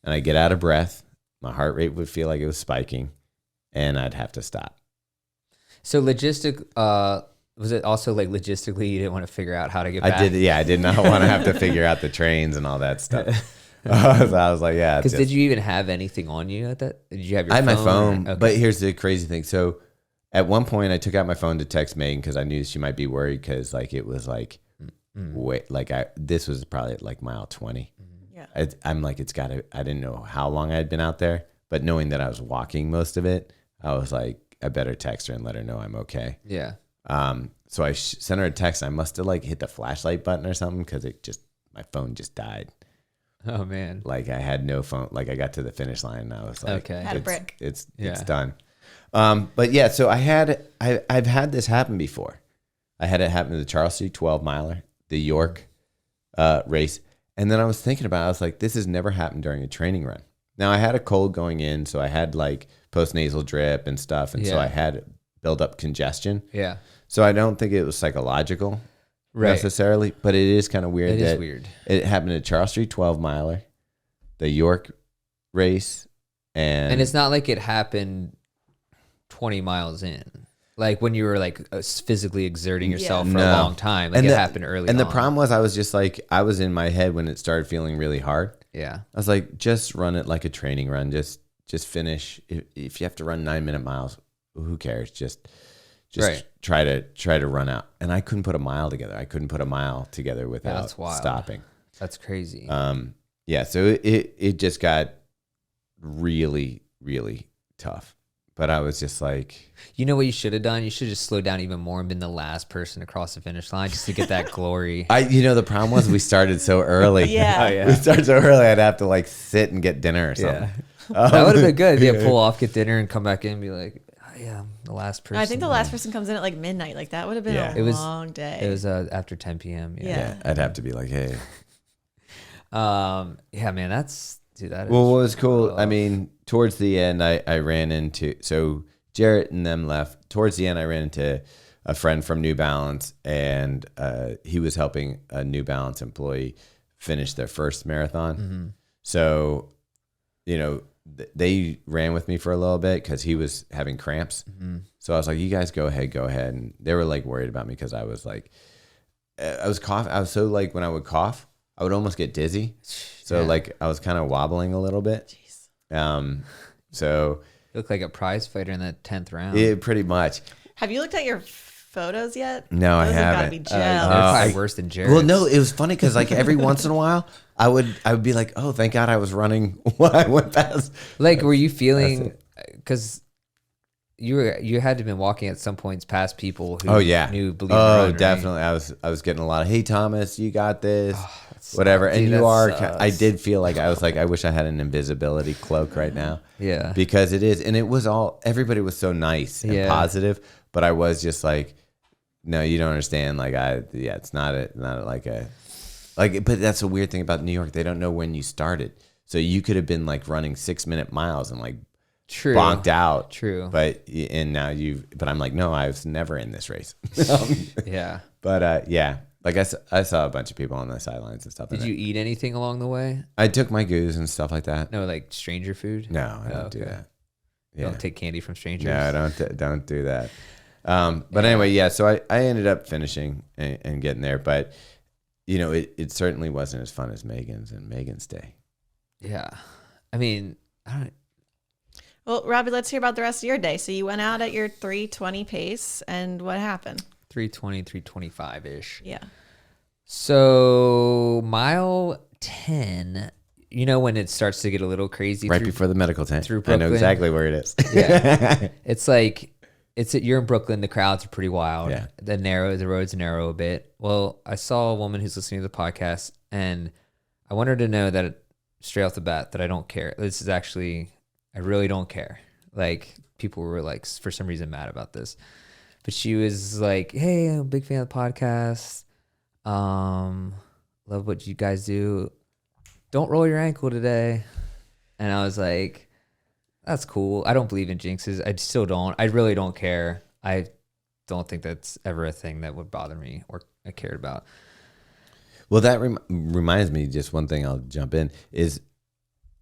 and I'd get out of breath. My heart rate would feel like it was spiking, and I'd have to stop. So was it also like logistically you didn't want to figure out how to get back? I did not want to have to figure out the trains and all that stuff. So I was like, yeah. Because did you even have anything on you at that? Did you have your phone? I had my phone, Okay. But here's the crazy thing. So at one point I took out my phone to text Megan because I knew she might be worried, because like it was like, this was probably at like mile 20. Yeah. I'm like, I didn't know how long I had been out there, but knowing that I was walking most of it, I was like, I better text her and let her know I'm okay. Yeah. So I sent her a text. I must have like hit the flashlight button or something, because my phone just died. Oh man. Like I had no phone. Like I got to the finish line and I was like, okay, had a brick. It's done. But yeah, so I've had this happen before. I had it happen to the Charles Street 12 miler, the York race. And then I was thinking about it. I was like, this has never happened during a training run. Now I had a cold going in, so I had like postnasal drip and stuff, and so I had build up congestion. Yeah. So I don't think it was psychological necessarily, but it is kind of weird. It is weird. It happened at Charles Street 12 miler, the York race, and it's not like it happened 20 miles in. Like when you were like physically exerting yourself for a long time. Like it happened early And on. the problem was I was in my head when it started feeling really hard. Yeah. I was like, just run it like a training run. Just finish. If you have to run 9-minute miles, who cares? Just try to run out. And I couldn't put a mile together. I couldn't put a mile together without stopping. That's crazy. Yeah. So it just got really, really tough. But I was just like, you know what you should have done? You should have just slowed down even more and been the last person to cross the finish line just to get that glory. The problem was we started so early. Yeah. We started so early. I'd have to like sit and get dinner or something. That would have been good. Yeah, pull off, get dinner, and come back in and be like, oh, yeah, I'm the last person. I think the last person comes in at like midnight. Like that would have been a long day. It was after 10 p.m. Yeah. I'd have to be like, hey. Yeah, man, that is. Well, what was cool, I mean, towards the end, I ran into, so Jarrett and them left. Towards the end, I ran into a friend from New Balance, and he was helping a New Balance employee finish their first marathon. Mm-hmm. So, they ran with me for a little bit because he was having cramps. Mm-hmm. So I was like, you guys go ahead. And they were like worried about me because I was like, I was coughing. I was so like, when I would cough, I would almost get dizzy. So like I was kind of wobbling a little bit. Jeez. So you look like a prize fighter in the 10th round. Yeah, pretty much. Have you looked at your photos yet? No, I Those haven't. Have gotta be They're gel. probably worse than Jared's. Well, no, it was funny because like every once in a while, I would be like, oh, thank God I was running when I went past. Like, were you feeling, because you had to have been walking at some points past people who knew believe in the run, right? Definitely. I was getting a lot of, hey Thomas, you got this. Sucks. Whatever. Dude, And you are, sucks. I did feel like I was like, I wish I had an invisibility cloak right now. Yeah. Because it is. And it was everybody was so nice and positive, but I was just like, no, you don't understand. Like, it's not but that's a weird thing about New York. They don't know when you started. So you could have been like running 6-minute miles and like True. bonked out. True. But I'm like, no, I was never in this race. Yeah. But like I saw a bunch of people on the sidelines and stuff. Did you eat anything along the way? I took my goose and stuff like that. No, like stranger food? No, I don't do that. You don't take candy from strangers? No, I don't do that. But anyway, so I ended up finishing and getting there. But, it certainly wasn't as fun as Megan's and Megan's day. Yeah. I mean, I don't. Well, Robbie, let's hear about the rest of your day. So you went out at your 3:20 pace, and what happened? 3:20, 3:25-ish. Yeah. So mile 10, when it starts to get a little crazy. Right before the medical tent. Through I Brooklyn. know exactly where it is. Yeah. It's like, you're in Brooklyn. The crowds are pretty wild. Yeah. The road's narrow a bit. Well, I saw a woman who's listening to the podcast, and I want her to know that straight off the bat that I don't care. I really don't care. Like, people were like, for some reason, mad about this. But she was like, hey, I'm a big fan of the podcast. Love what you guys do. Don't roll your ankle today. And I was like, that's cool. I don't believe in jinxes. I still don't. I really don't care. I don't think that's ever a thing that would bother me or I cared about. Well, that reminds me, just one thing I'll jump in, is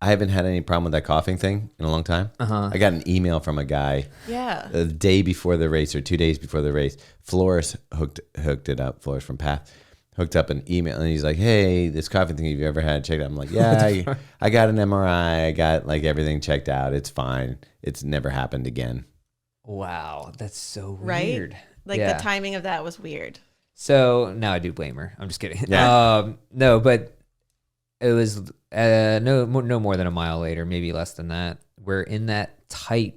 I haven't had any problem with that coughing thing in a long time. I got an email from a guy the day before the race or 2 days before the race. Flores hooked it up. Flores from Path hooked up an email, and he's like, hey, this coughing thing, have you ever had it checked out? I'm like, yeah, I got an MRI. I got like everything checked out. It's fine. It's never happened again. Wow. That's so Right? weird. Like the timing of that was weird. So now I do blame her. I'm just kidding. Yeah. No, but it was no more than a mile later, maybe less than that. We're in that tight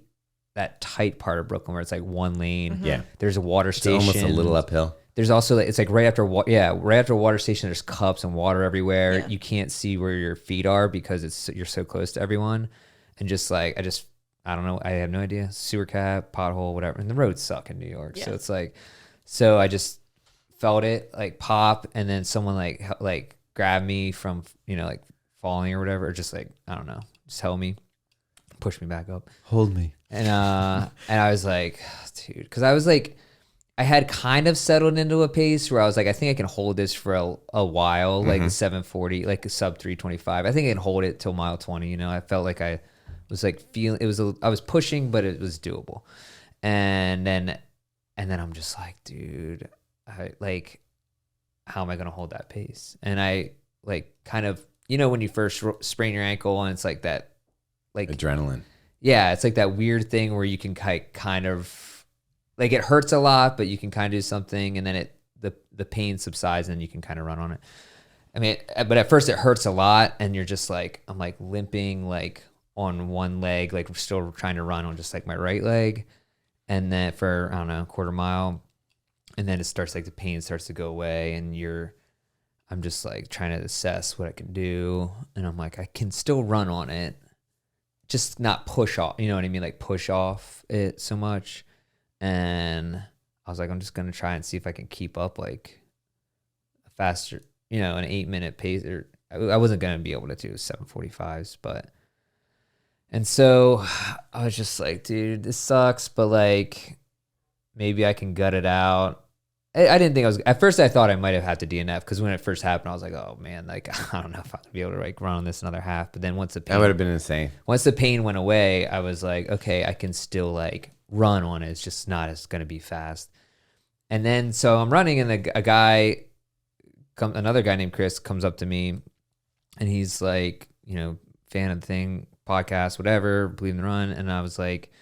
part of Brooklyn where it's like one lane. Mm-hmm. Yeah. There's a water station. It's almost a little uphill. There's also, it's like right after a water station, there's cups and water everywhere. Yeah. You can't see where your feet are because you're so close to everyone. And just like, I don't know. I have no idea. Sewer cap, pothole, whatever. And the roads suck in New York. Yeah. So it's like, so I just felt it like pop. And then someone like grabbed me from, like falling or whatever. Or just like, I don't know. just held me, pushed me back up. Hold me. And I was like, dude, because I was like, I had kind of settled into a pace where I was like, I think I can hold this for a while, like a 740, like a sub 325. I think I can hold it till mile 20. You know, I felt like I was like feeling I was pushing, but it was doable. And then I'm just like, dude, how am I gonna hold that pace? And I like kind of, you know, when you first sprain your ankle and it's like that, like adrenaline. Yeah, it's like that weird thing where you can kind of like it hurts a lot, but you can kind of do something, and then the pain subsides, and you can kind of run on it. I mean, but at first it hurts a lot, and you're just like, I'm like limping like on one leg, like still trying to run on just like my right leg, and then for I don't know, a quarter mile, and then it starts like the pain starts to go away, and I'm just like trying to assess what I can do, and I'm like, I can still run on it, just not push off, you know what I mean, like push off it so much. And I was like, I'm just going to try and see if I can keep up like a faster, you know, an 8-minute pace. Or I wasn't going to be able to do 7:45s, but. And so I was just like, dude, this sucks, but like maybe I can gut it out. I didn't think at first I thought I might have had to DNF because when it first happened, I was like, oh man, like I don't know if I'm going to be able to like run on this another half. But then once That would have been insane. Once the pain went away, I was like, okay, I can still like run on it. It's just not as going to be fast. And then so I'm running, and another guy named Chris comes up to me, and he's like, you know, fan of the thing, podcast, whatever, believe in the run. And I was like,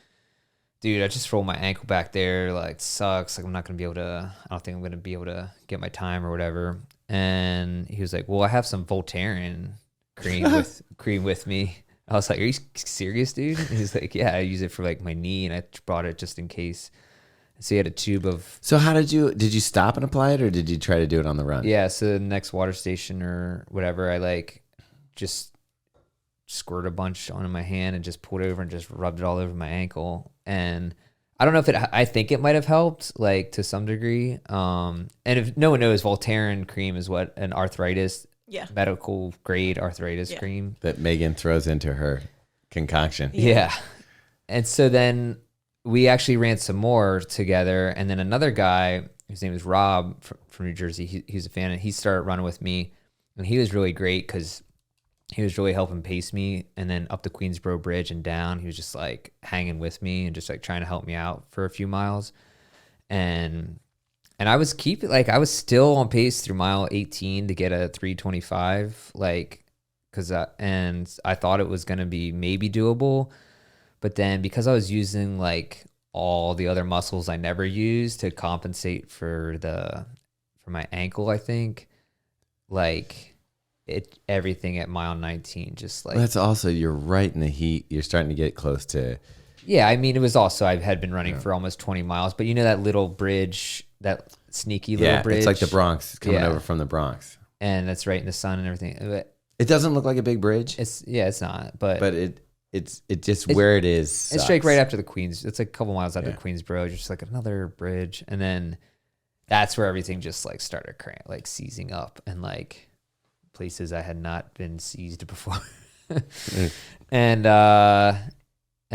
dude, I just rolled my ankle back there. Like, sucks. Like, I don't think I'm going to be able to get my time or whatever. And he was like, well, I have some Voltaren cream with me. I was like, are you serious, dude? And he's like, yeah, I use it for like my knee, and I brought it just in case. So he had a tube of. So how did you stop and apply it, or did you try to do it on the run? Yeah. So the next water station or whatever, I like just squirt a bunch onto my hand and just pulled it over and just rubbed it all over my ankle. And I don't know if I think it might have helped like to some degree. And if no one knows, Voltaren cream is what an arthritis medical grade arthritis cream that Megan throws into her concoction. Yeah. And so then we actually ran some more together. And then another guy, his name is Rob from New Jersey, he's a fan, and he started running with me. And he was really great because he was really helping pace me. And then up the Queensboro Bridge and down, he was just like hanging with me and just like trying to help me out for a few miles. And I was still on pace through mile 18 to get a 325, like, and I thought it was going to be maybe doable. But then because I was using like all the other muscles I never used to compensate for my ankle, I think like everything at mile 19, just like. Well, that's also, you're right in the heat. You're starting to get close to. Yeah. I mean, it was also, I had been running for almost 20 miles, but you know, that little bridge, that sneaky little bridge. It's like the Bronx coming over from the Bronx. And that's right in the sun and everything. But it doesn't look like a big bridge. It's not, but it's where it is. Sucks. It's like right after the Queens. It's like a couple miles after Queensboro, just like another bridge. And then that's where everything just like started like seizing up, and like places I had not been seized before. And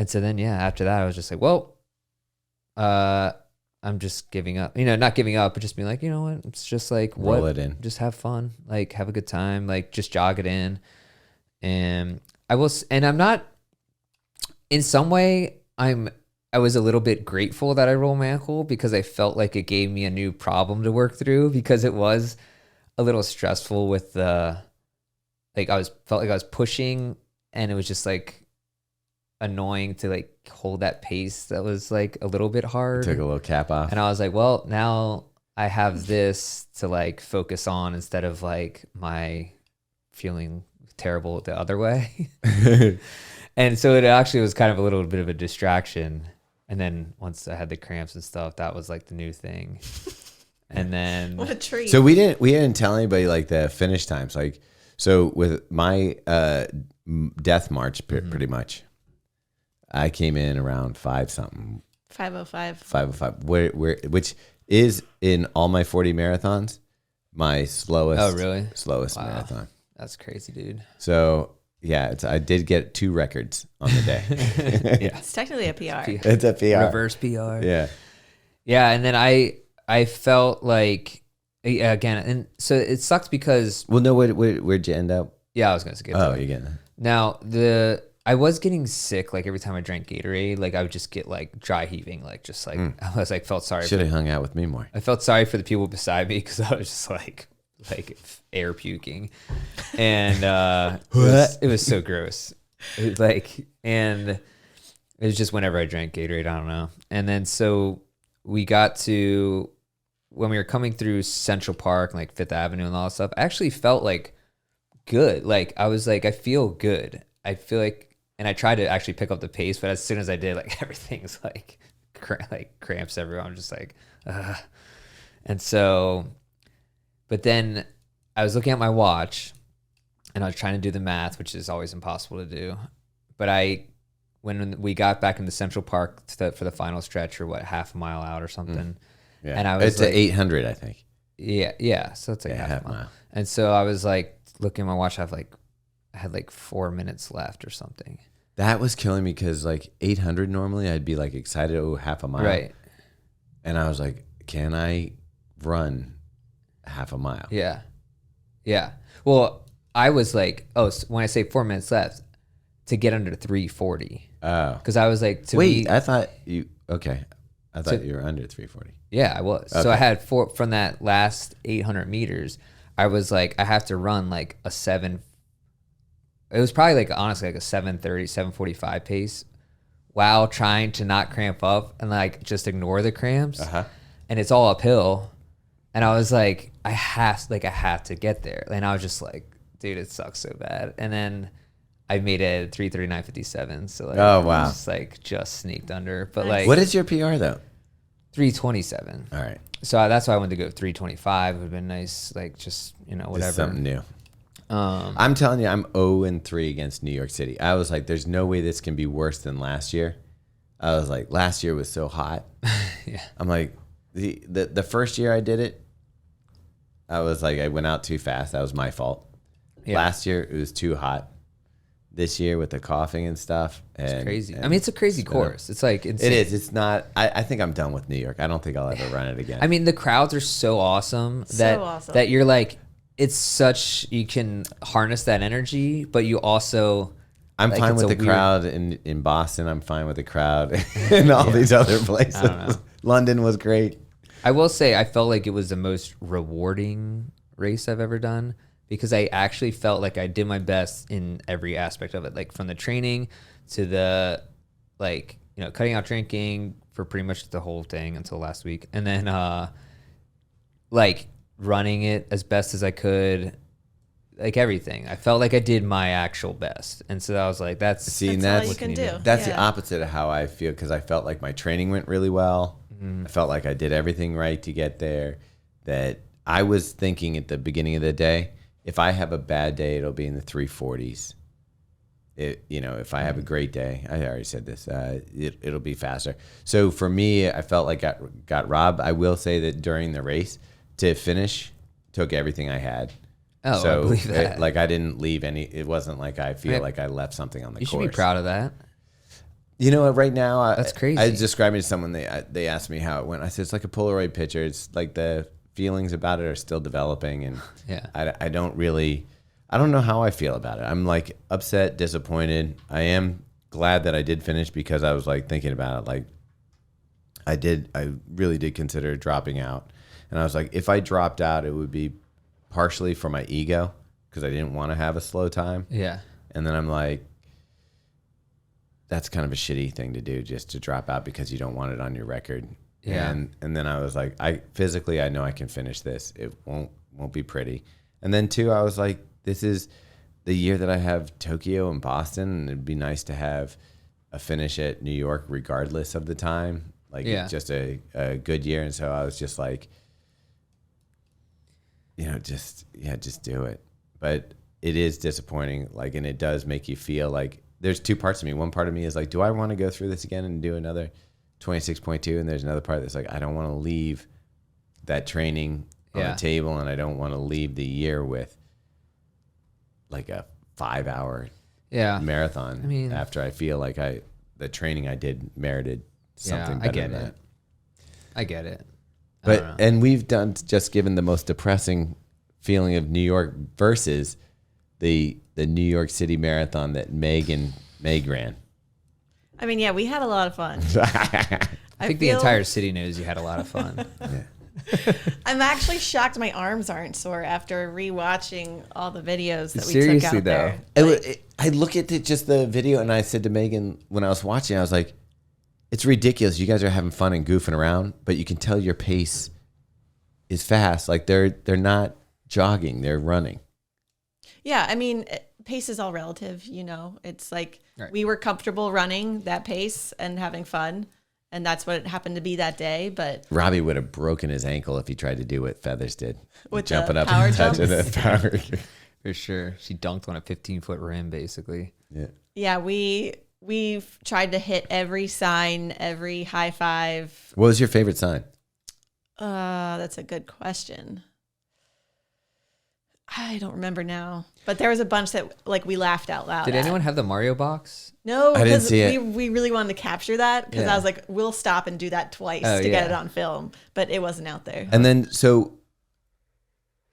so then, after that I was just like, well, I'm just giving up, not giving up, but just being like, you know what? It's just like, roll it in, just have fun, like have a good time, like just jog it in. And I'm not, in some way, I was a little bit grateful that I rolled my ankle, because I felt like it gave me a new problem to work through, because it was a little stressful with felt like I was pushing, and it was just like annoying to like hold that pace. That was like a little bit hard. Took a little cap off. And I was like, well, now I have this to like focus on, instead of like my feeling terrible the other way. And so it actually was kind of a little bit of a distraction. And then once I had the cramps and stuff, that was like the new thing. And then what a treat. So we didn't tell anybody like the finish times. Like, so with my death march, pretty much, I came in around 5-something. 5:05. 5:05. Which is in all my 40 marathons, my slowest. Oh, really? Slowest marathon. That's crazy, dude. So Yeah, I did get 2 records on the day. Yeah. It's technically a PR. It's a PR. Reverse PR. Yeah. Yeah, and then I felt like again, and so it sucks because Well, no, where'd you end up? yeah, I was gonna get to Oh, that. you're getting that. Now I was getting sick like every time I drank Gatorade, like I would just get like dry heaving, like just like I was like felt sorry. Should have hung out with me more. I felt sorry for the people beside me because I was just like air puking, and it was so gross. It was like, and it was just whenever I drank Gatorade, I don't know. And then so we got to when we were coming through Central Park, like Fifth Avenue and all that stuff. I actually felt like good. Like I was like, I feel good. I feel like, and I tried to actually pick up the pace, but as soon as I did, like everything's like cramps everywhere. I'm just like, and so. But then I was looking at my watch and I was trying to do the math, which is always impossible to do. But when we got back into Central Park for the final stretch, or half a mile out or something. Yeah. And I was it's like, 800, I think. Yeah. So it's like half a mile. And so I was like looking at my watch. I had like 4 minutes left or something. That was killing me because like 800 normally I'd be like excited, half a mile. Right. And I was like, can I run half a mile? Yeah. Yeah. Well, I was like, so when I say 4 minutes left, to get under 340. Oh. Because I was like, I thought you were under 340. Yeah, I was. Okay. So I had from that last 800 meters, I was like, I have to run like a 7. It was probably like, honestly, like a 7:30, 7:45 pace while trying to not cramp up and like just ignore the cramps. Uh-huh. And it's all uphill. And I was like, I have to get there. And I was just like, dude, it sucks so bad. And then I made it 3:39:57. So like, oh wow, just sneaked under. But Nice. like, what is your PR though? 3:27. All right. So that's why I wanted to go 3:25. It would have been nice, like just whatever. Just something new. I'm telling you, I'm 0-3 against New York City. I was like, there's no way this can be worse than last year. I was like, last year was so hot. Yeah. I'm like, the first year I did it, I was like, I went out too fast. That was my fault. Yeah. Last year it was too hot. This year with the coughing and stuff, it's crazy. I mean, it's a crazy course. It's like insane. It is. It's not. I think I'm done with New York. I don't think I'll ever run it again. I mean, the crowds are so awesome that you're like, it's such, you can harness that energy, but you also. I'm fine with the crowd in Boston. I'm fine with the crowd in all these other places. I don't know. London was great. I will say, I felt like it was the most rewarding race I've ever done, because I actually felt like I did my best in every aspect of it, like from the training to the, like, cutting out drinking for pretty much the whole thing until last week. And then, like, running it as best as I could, like everything. I felt like I did my actual best. And so I was like, that's all you can do. That's the opposite of how I feel, because I felt like my training went really well. Mm-hmm. I felt like I did everything right to get there. That I was thinking at the beginning of the day, if I have a bad day, it'll be in the 340s. If I have a great day, I already said this, it'll be faster. So for me, I felt like I got robbed. I will say that during the race, to finish, took everything I had. Oh, so I believe that. I didn't leave any. It wasn't like I feel like I left something on the course. You should be proud of that. You know what? Right now, that's crazy. I was describing it to someone. They asked me how it went. I said it's like a Polaroid picture. It's like the feelings about it are still developing, and yeah. I don't know how I feel about it. I'm like upset, disappointed. I am glad that I did finish, because I was like thinking about it. Like I really did consider dropping out, and I was like, if I dropped out, it would be partially for my ego, because I didn't want to have a slow time. Yeah. And then I'm like, that's kind of a shitty thing to do, just to drop out because you don't want it on your record. Yeah. And then I was like, I know I can finish this. It won't be pretty. And then two, I was like, this is the year that I have Tokyo and Boston, and it'd be nice to have a finish at New York regardless of the time. Like, just a good year. And so I was just like, just do it. But it is disappointing, like, and it does make you feel like there's two parts of me. One part of me is like, do I want to go through this again and do another 26.2? And there's another part that's like, I don't want to leave that training on the table, and I don't want to leave the year with like a 5-hour marathon. I mean, after I feel like the training I did merited something better than that. I get it. But and we've done just given the most depressing feeling of New York versus the New York City Marathon that Meg ran. I mean, yeah, we had a lot of fun. I think the entire city knows you had a lot of fun. I'm actually shocked my arms aren't sore after rewatching all the videos that we Seriously, took out there. Like, I look at just the video and I said to Megan when I was watching, I was like, it's ridiculous. You guys are having fun and goofing around, but you can tell your pace is fast. Like they're not jogging, they're running. Yeah, I mean, pace is all relative, you know. It's like we were comfortable running that pace and having fun, and that's what it happened to be that day. But Robbie would have broken his ankle if he tried to do what Feathers did. With jumping the up power and touching jumps? the power. For sure. She dunked on a 15-foot rim, basically. Yeah, we've tried to hit every sign, every high five. What was your favorite sign? That's a good question. I don't remember now, but there was a bunch that like we laughed out loud. Did anyone have the Mario box? No, I didn't because see it. we really wanted to capture that because I was like, we'll stop and do that twice to get it on film, but it wasn't out there. And then, so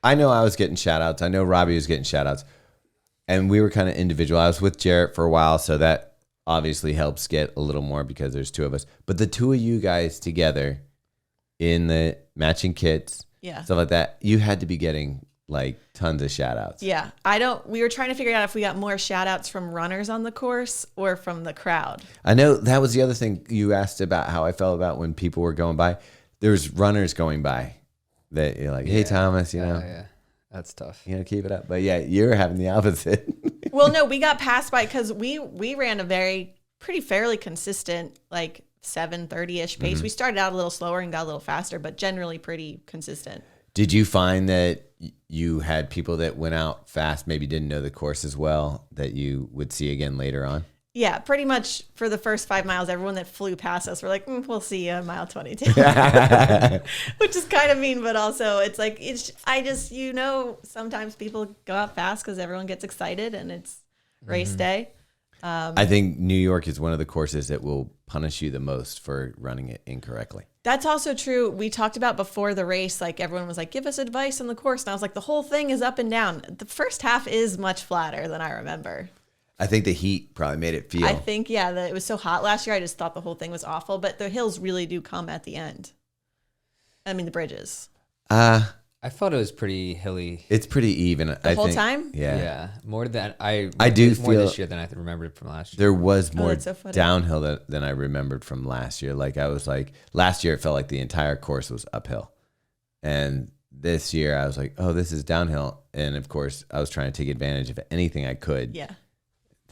I know I was getting shout outs. I know Robbie was getting shout outs. And we were kind of individual. I was with Jarrett for a while, so that obviously helps get a little more because there's two of us. But the two of you guys together in the matching kits, stuff like that, you had to be getting like tons of shout outs. Yeah. We were trying to figure out if we got more shout outs from runners on the course or from the crowd. I know that was the other thing you asked about how I felt about when people were going by. There's runners going by that you're like, hey, Thomas, you know. Yeah. That's tough. You know, keep it up. But yeah, you're having the opposite. Well, no, we got passed by because we ran a fairly consistent, like 7:30-ish pace. We started out a little slower and got a little faster, but generally pretty consistent. Did you find that you had people that went out fast, maybe didn't know the course as well, that you would see again later on? Yeah, pretty much for the first 5 miles, everyone that flew past us were like, we'll see you on mile 22. Which is kind of mean, but also it's like, sometimes people go out fast because everyone gets excited and it's race day. I think New York is one of the courses that will punish you the most for running it incorrectly. That's also true. We talked about before the race, like everyone was like, give us advice on the course. And I was like, the whole thing is up and down. The first half is much flatter than I remember. I think the heat probably made it feel. I think, that it was so hot last year. I just thought the whole thing was awful. But the hills really do come at the end. I mean, the bridges. I thought it was pretty hilly. It's pretty even. The whole time? Yeah. Yeah. More than I do more feel this year than I remembered from last year. There was more that's so funny. downhill than I remembered from last year. Like I was like, last year it felt like the entire course was uphill. And this year I was like, oh, this is downhill. And of course I was trying to take advantage of anything I could. Yeah.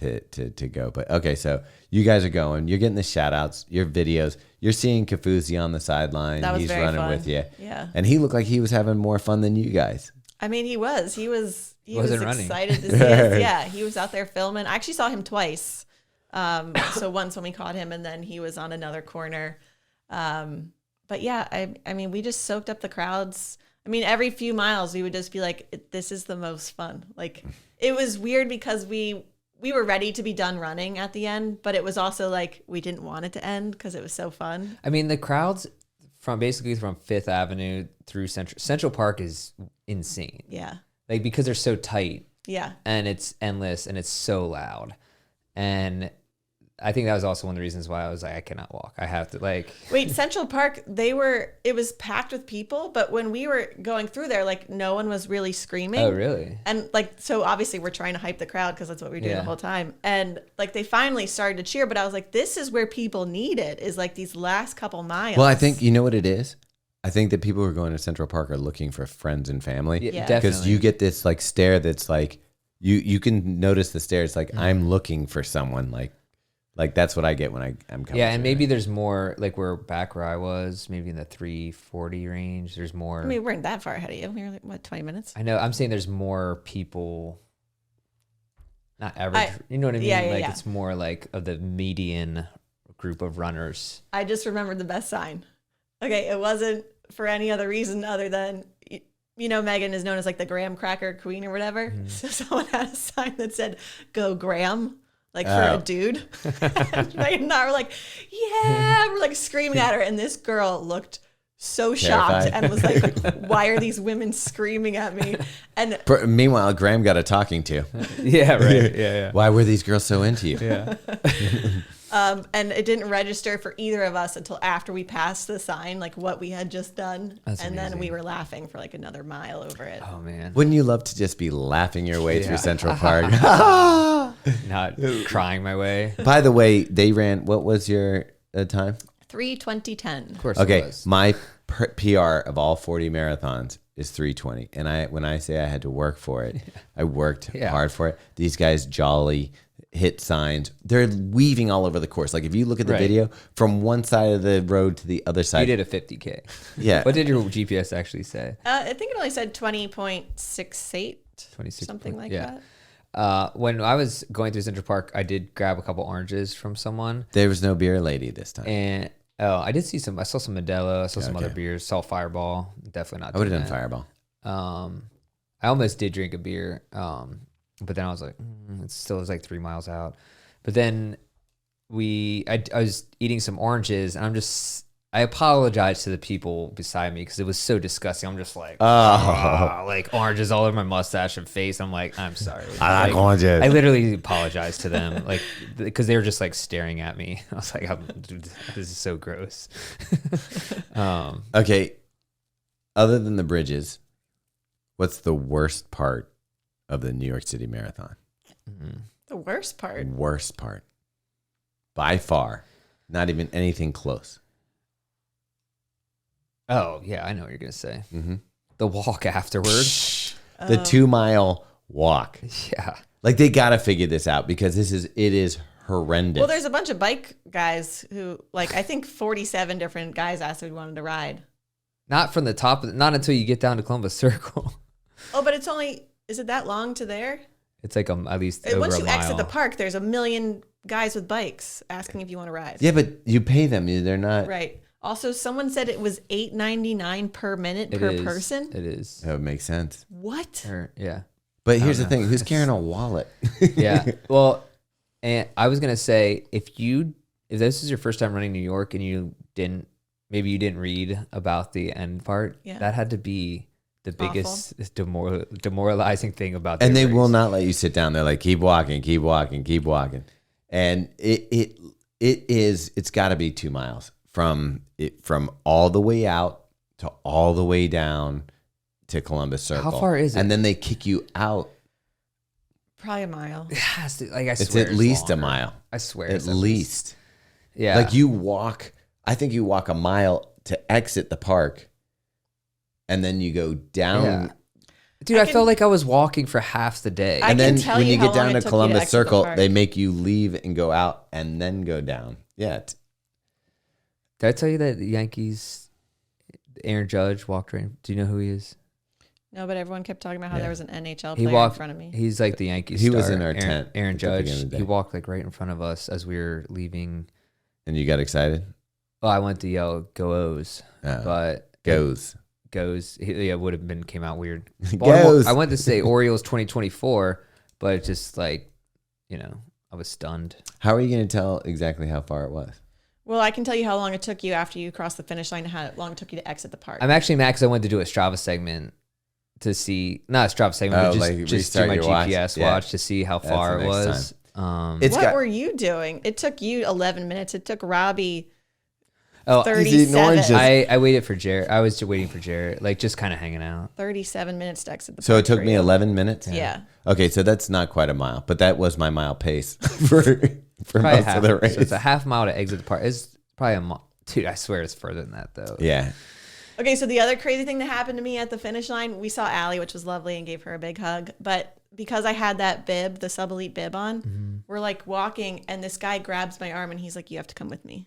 To go. But okay, so you guys are going, you're getting the shout outs, your videos, you're seeing Kafuzi on the sideline. That was He's very running fun. with you. Yeah. And he looked like he was having more fun than you guys. I mean, he was Wasn't running. excited to see us. Yeah. He was out there filming. I actually saw him twice. So once when we caught him and then he was on another corner. But yeah, I mean, we just soaked up the crowds. I mean, every few miles we would just be like, this is the most fun. Like it was weird because we were ready to be done running at the end, but it was also like we didn't want it to end because it was so fun. I mean, the crowds from Fifth Avenue through Central Park is insane. Yeah. Like because they're so tight. Yeah. And it's endless and it's so loud. And I think that was also one of the reasons why I was like, I cannot walk. I have to Wait, Central Park, it was packed with people, but when we were going through there, like no one was really screaming. Oh, really? And like, so obviously we're trying to hype the crowd because that's what we do the whole time. And like, they finally started to cheer, but I was like, this is where people need it, is like these last couple miles. Well, I think, you know what it is? I think that people who are going to Central Park are looking for friends and family. Yeah. Definitely. Because you get this like stare that's like, you can notice the stare. It's like, I'm looking for someone. Like that's what I get when I'm coming. Yeah, and maybe there's more, like where I was, maybe in the 340 range. There's more. I mean, we weren't that far ahead of you. We were like, what, 20 minutes? I know. I'm saying there's more people. Not average. You know what I mean? Yeah. It's more like of the median group of runners. I just remembered the best sign. Okay, it wasn't for any other reason other than Megan is known as like the graham cracker queen or whatever. So someone had a sign that said "Go Graham," like for a dude. And Megan and I were like, "Yeah!" We're like screaming at her, and this girl looked so shocked Terrified. and was like, "Why are these women screaming at me?" And Meanwhile, Graham got a talking to. Yeah, right. Yeah. Why were these girls so into you? Yeah. and it didn't register for either of us until after we passed the sign, like what we had just done. That's and then amazing. we were laughing for like another mile over it. Oh man. Wouldn't you love to just be laughing your way through Central Park? Not crying my way. By the way, they ran, what was your time? 3:20:10. Of course. It Okay, was. my PR of all 40 marathons is 3:20. And when I say I had to work for it, I worked hard for it. These guys jolly hit signs. They're weaving all over the course. Like if you look at the video from one side of the road to the other side. You did a 50K. Yeah. What did your GPS actually say? I think it only said 20.68, 26 something like yeah. that. When I was going through Central Park, I did grab a couple oranges from someone. There was no beer lady this time. And I did see some. I saw some Modelo. I saw some other beers. Saw Fireball. Definitely not. I would have doing done that. Fireball. I almost did drink a beer. But then I was like, it still was like 3 miles out. But then I was eating some oranges, and I apologized to the people beside me because it was so disgusting. I'm just like, like oranges all over my mustache and face. I'm like, I'm sorry. I like oranges. I literally apologized to them, like, because they were just like staring at me. I was like, dude, this is so gross. Okay. Other than the bridges, what's the worst part of the New York City Marathon? The worst part. Worst part. By far. Not even anything close. Oh, yeah, I know what you're going to say. Mm-hmm. The walk afterward. The 2 mile walk. Yeah. Like they got to figure this out because it is horrendous. Well, there's a bunch of bike guys who, like, I think 47 different guys asked if we wanted to ride. Not from the top, not until you get down to Columbus Circle. Oh, but is it that long to there? It's like at least over Once a you mile. exit the park, there's a million guys with bikes asking if you want to ride. Yeah, but you pay them. They're not. Right. Also, someone said it was $8.99 per minute per person. It is. That would make sense. What? Yeah. But here's the thing. Who's carrying a wallet? Yeah. Well, and I was going to say, if this is your first time running New York and maybe you didn't read about the end part, that had to be the biggest demoralizing thing about the And they race. will not let you sit down. They're like, keep walking, keep walking, keep walking. And it's got to be 2 miles from all the way out to all the way down to Columbus Circle. How far is it? And then they kick you out. Probably a mile. It has to, like, I It's swear at least longer. a mile. I swear. At it's least. Yeah. Like you walk, I think you walk a mile to exit the park and then you go down. Yeah. Dude, I felt like I was walking for half the day. I And can then tell when you you how get long down it to took you to Columbus exit the Circle, park. they make you leave and go out and then go down. Yeah. Did I tell you that the Yankees, Aaron Judge walked right? Do you know who he is? No, but everyone kept talking about how there was an NHL He player walked in front of me. He's like the Yankees. He was star, in our tent Aaron at the beginning Judge. of the He day. walked like right in front of us as we were leaving. And you got excited? Oh, I went to yell "Go O's," but Goes. It would have been came out weird. Goes. I went to say Orioles 2024, but it just like, I was stunned. How are you going to tell exactly how far it was? Well, I can tell you how long it took you after you crossed the finish line and how long it took you to exit the park. I'm actually mad because I went to do a Strava segment to see, not a Strava segment, but like just do restart my your watch? GPS Yeah. watch to see how far the it next was. What were you doing? It took you 11 minutes. It took Robbie Oh, 37. I waited for Jarrett. I was just waiting for Jarrett, like just kind of hanging out. 37 minutes to exit the park. So it took for me you. 11 minutes? Yeah. Okay, so that's not quite a mile, but that was my mile pace for Probably most of the race. So it's a half mile to exit the park. It's probably a mile. Dude, I swear it's further than that though. Yeah. Okay, so the other crazy thing that happened to me at the finish line, we saw Allie, which was lovely, and gave her a big hug. But because I had that bib, the Sub Elite bib on, we're like walking, and this guy grabs my arm, and he's like, "You have to come with me."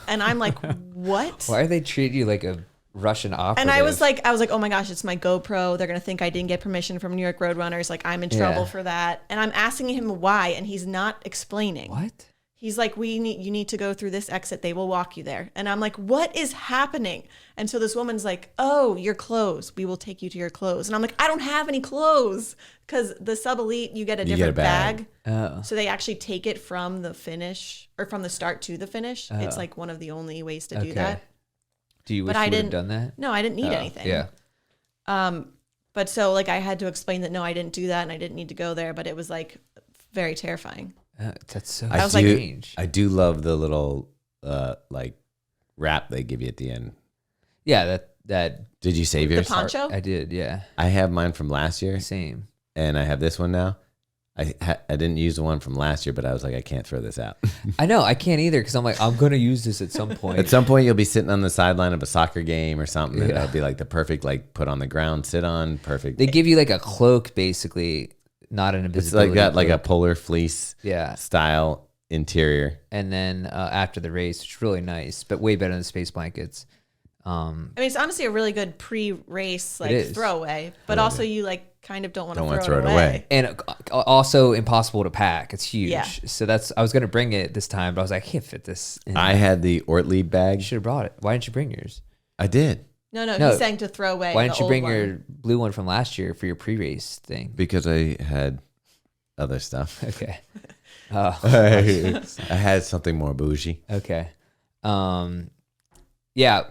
And I'm like, "What?" Why are they treating you like a Russian operative? And I was like, "Oh my gosh, it's my GoPro. They're gonna think I didn't get permission from New York Roadrunners. Like I'm in trouble for that." And I'm asking him why, and he's not explaining. what? he's like, you need to go through this exit. They will walk you there. And I'm like, what is happening? And so this woman's like, oh, your clothes. We will take you to your clothes. And I'm like, I don't have any clothes. Because the sub elite, you get a different bag. Oh. So they actually take it from the finish or from the start to the finish. It's like one of the only ways to do that. Do you wish you would have done that? No, I didn't need anything. Yeah. But so like I had to explain that no, I didn't do that and I didn't need to go there. But it was like very terrifying. That's so strange. I do love the little like wrap they give you at the end. Yeah, that. Did you save yours? The poncho? I did, yeah. I have mine from last year. Same. And I have this one now. I didn't use the one from last year, but I was like, I can't throw this out. I know, I can't either because I'm like, I'm going to use this at some point. At some point, you'll be sitting on the sideline of a soccer game or something, and it'll be like the perfect, like, put on the ground, sit on, perfect. They give you like a cloak, basically, not an invisibility. It's like got cloak. like a polar fleece style interior. And then after the race, it's really nice, but way better than the space blankets. I mean, it's honestly a really good pre-race like throwaway, but also you like kind of don't want to throw it away. And also impossible to pack. It's huge. Yeah. So I was going to bring it this time, but I was like, I can't fit this in. I had the Ortlieb bag. You should have brought it. Why didn't you bring yours? I did. No, he's saying to throw away. Why didn't you bring your blue one from last year for your pre-race thing? Because I had other stuff. Okay. Oh. I had something more bougie. Okay. Yeah.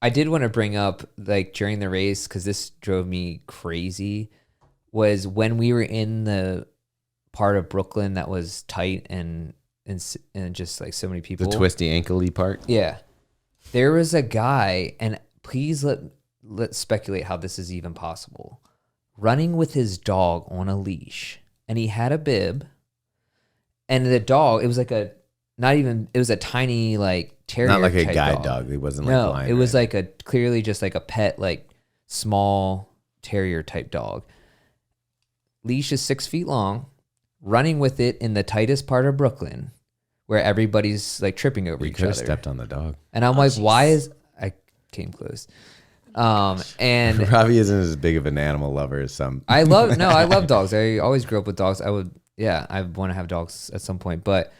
I did want to bring up, like, during the race, because this drove me crazy, was when we were in the part of Brooklyn that was tight and just, like, so many people. The twisty ankle-y part? Yeah. There was a guy, and please let's speculate how this is even possible, running with his dog on a leash, and he had a bib, and the dog, it was like it was a tiny, like, terrier. Not like a type guide dog. It wasn't like blind. It was like clearly just like a pet, like small terrier type dog. Leash is 6 feet long, running with it in the tightest part of Brooklyn, where everybody's like tripping over each other. You could have stepped on the dog. And I'm like, why is I came close. And Robbie isn't as big of an animal lover as some. I love dogs. I always grew up with dogs. I want to have dogs at some point, but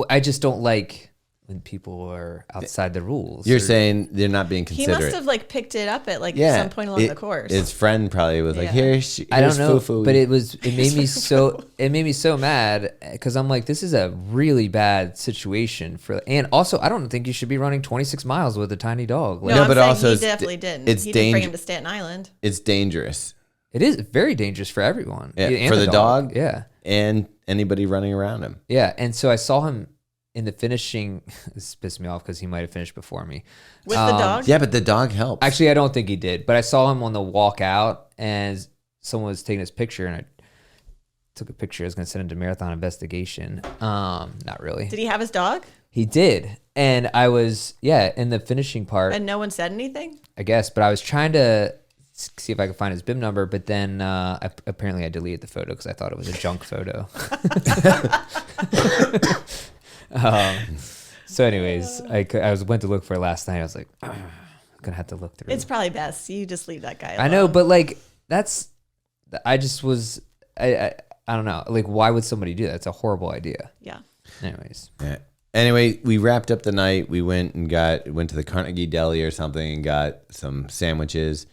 I just don't like when people are outside the rules. You're saying they're not being considerate. He must have like picked it up at like some point along the course. His friend probably was like, here's I don't know, foo-foo. but it made me so mad because I'm like, this is a really bad situation and also I don't think you should be running 26 miles with a tiny dog. Like, no, but also he definitely didn't. He didn't bring him to Staten Island. It's dangerous. It is very dangerous for everyone. Yeah, for the dog. Yeah. And anybody running around him. Yeah. And so I saw him in the finishing. This pissed me off because he might have finished before me. With the dog? Yeah, but the dog helped. Actually, I don't think he did. But I saw him on the walk out and someone was taking his picture and I took a picture. I was going to send him to Marathon Investigation. Not really. Did he have his dog? He did. And I was, in the finishing part. And no one said anything? I guess. But I was trying to see if I could find his bib number, but then apparently I deleted the photo because I thought it was a junk photo. So anyways, I went to look for it last night. I was like, I'm gonna have to look through. It's probably best you just leave that guy alone. I know, but like I don't know. Like, why would somebody do that? It's a horrible idea. Yeah. Anyways. Yeah. Anyway, we wrapped up the night. We went to the Carnegie Deli or something and got some sandwiches.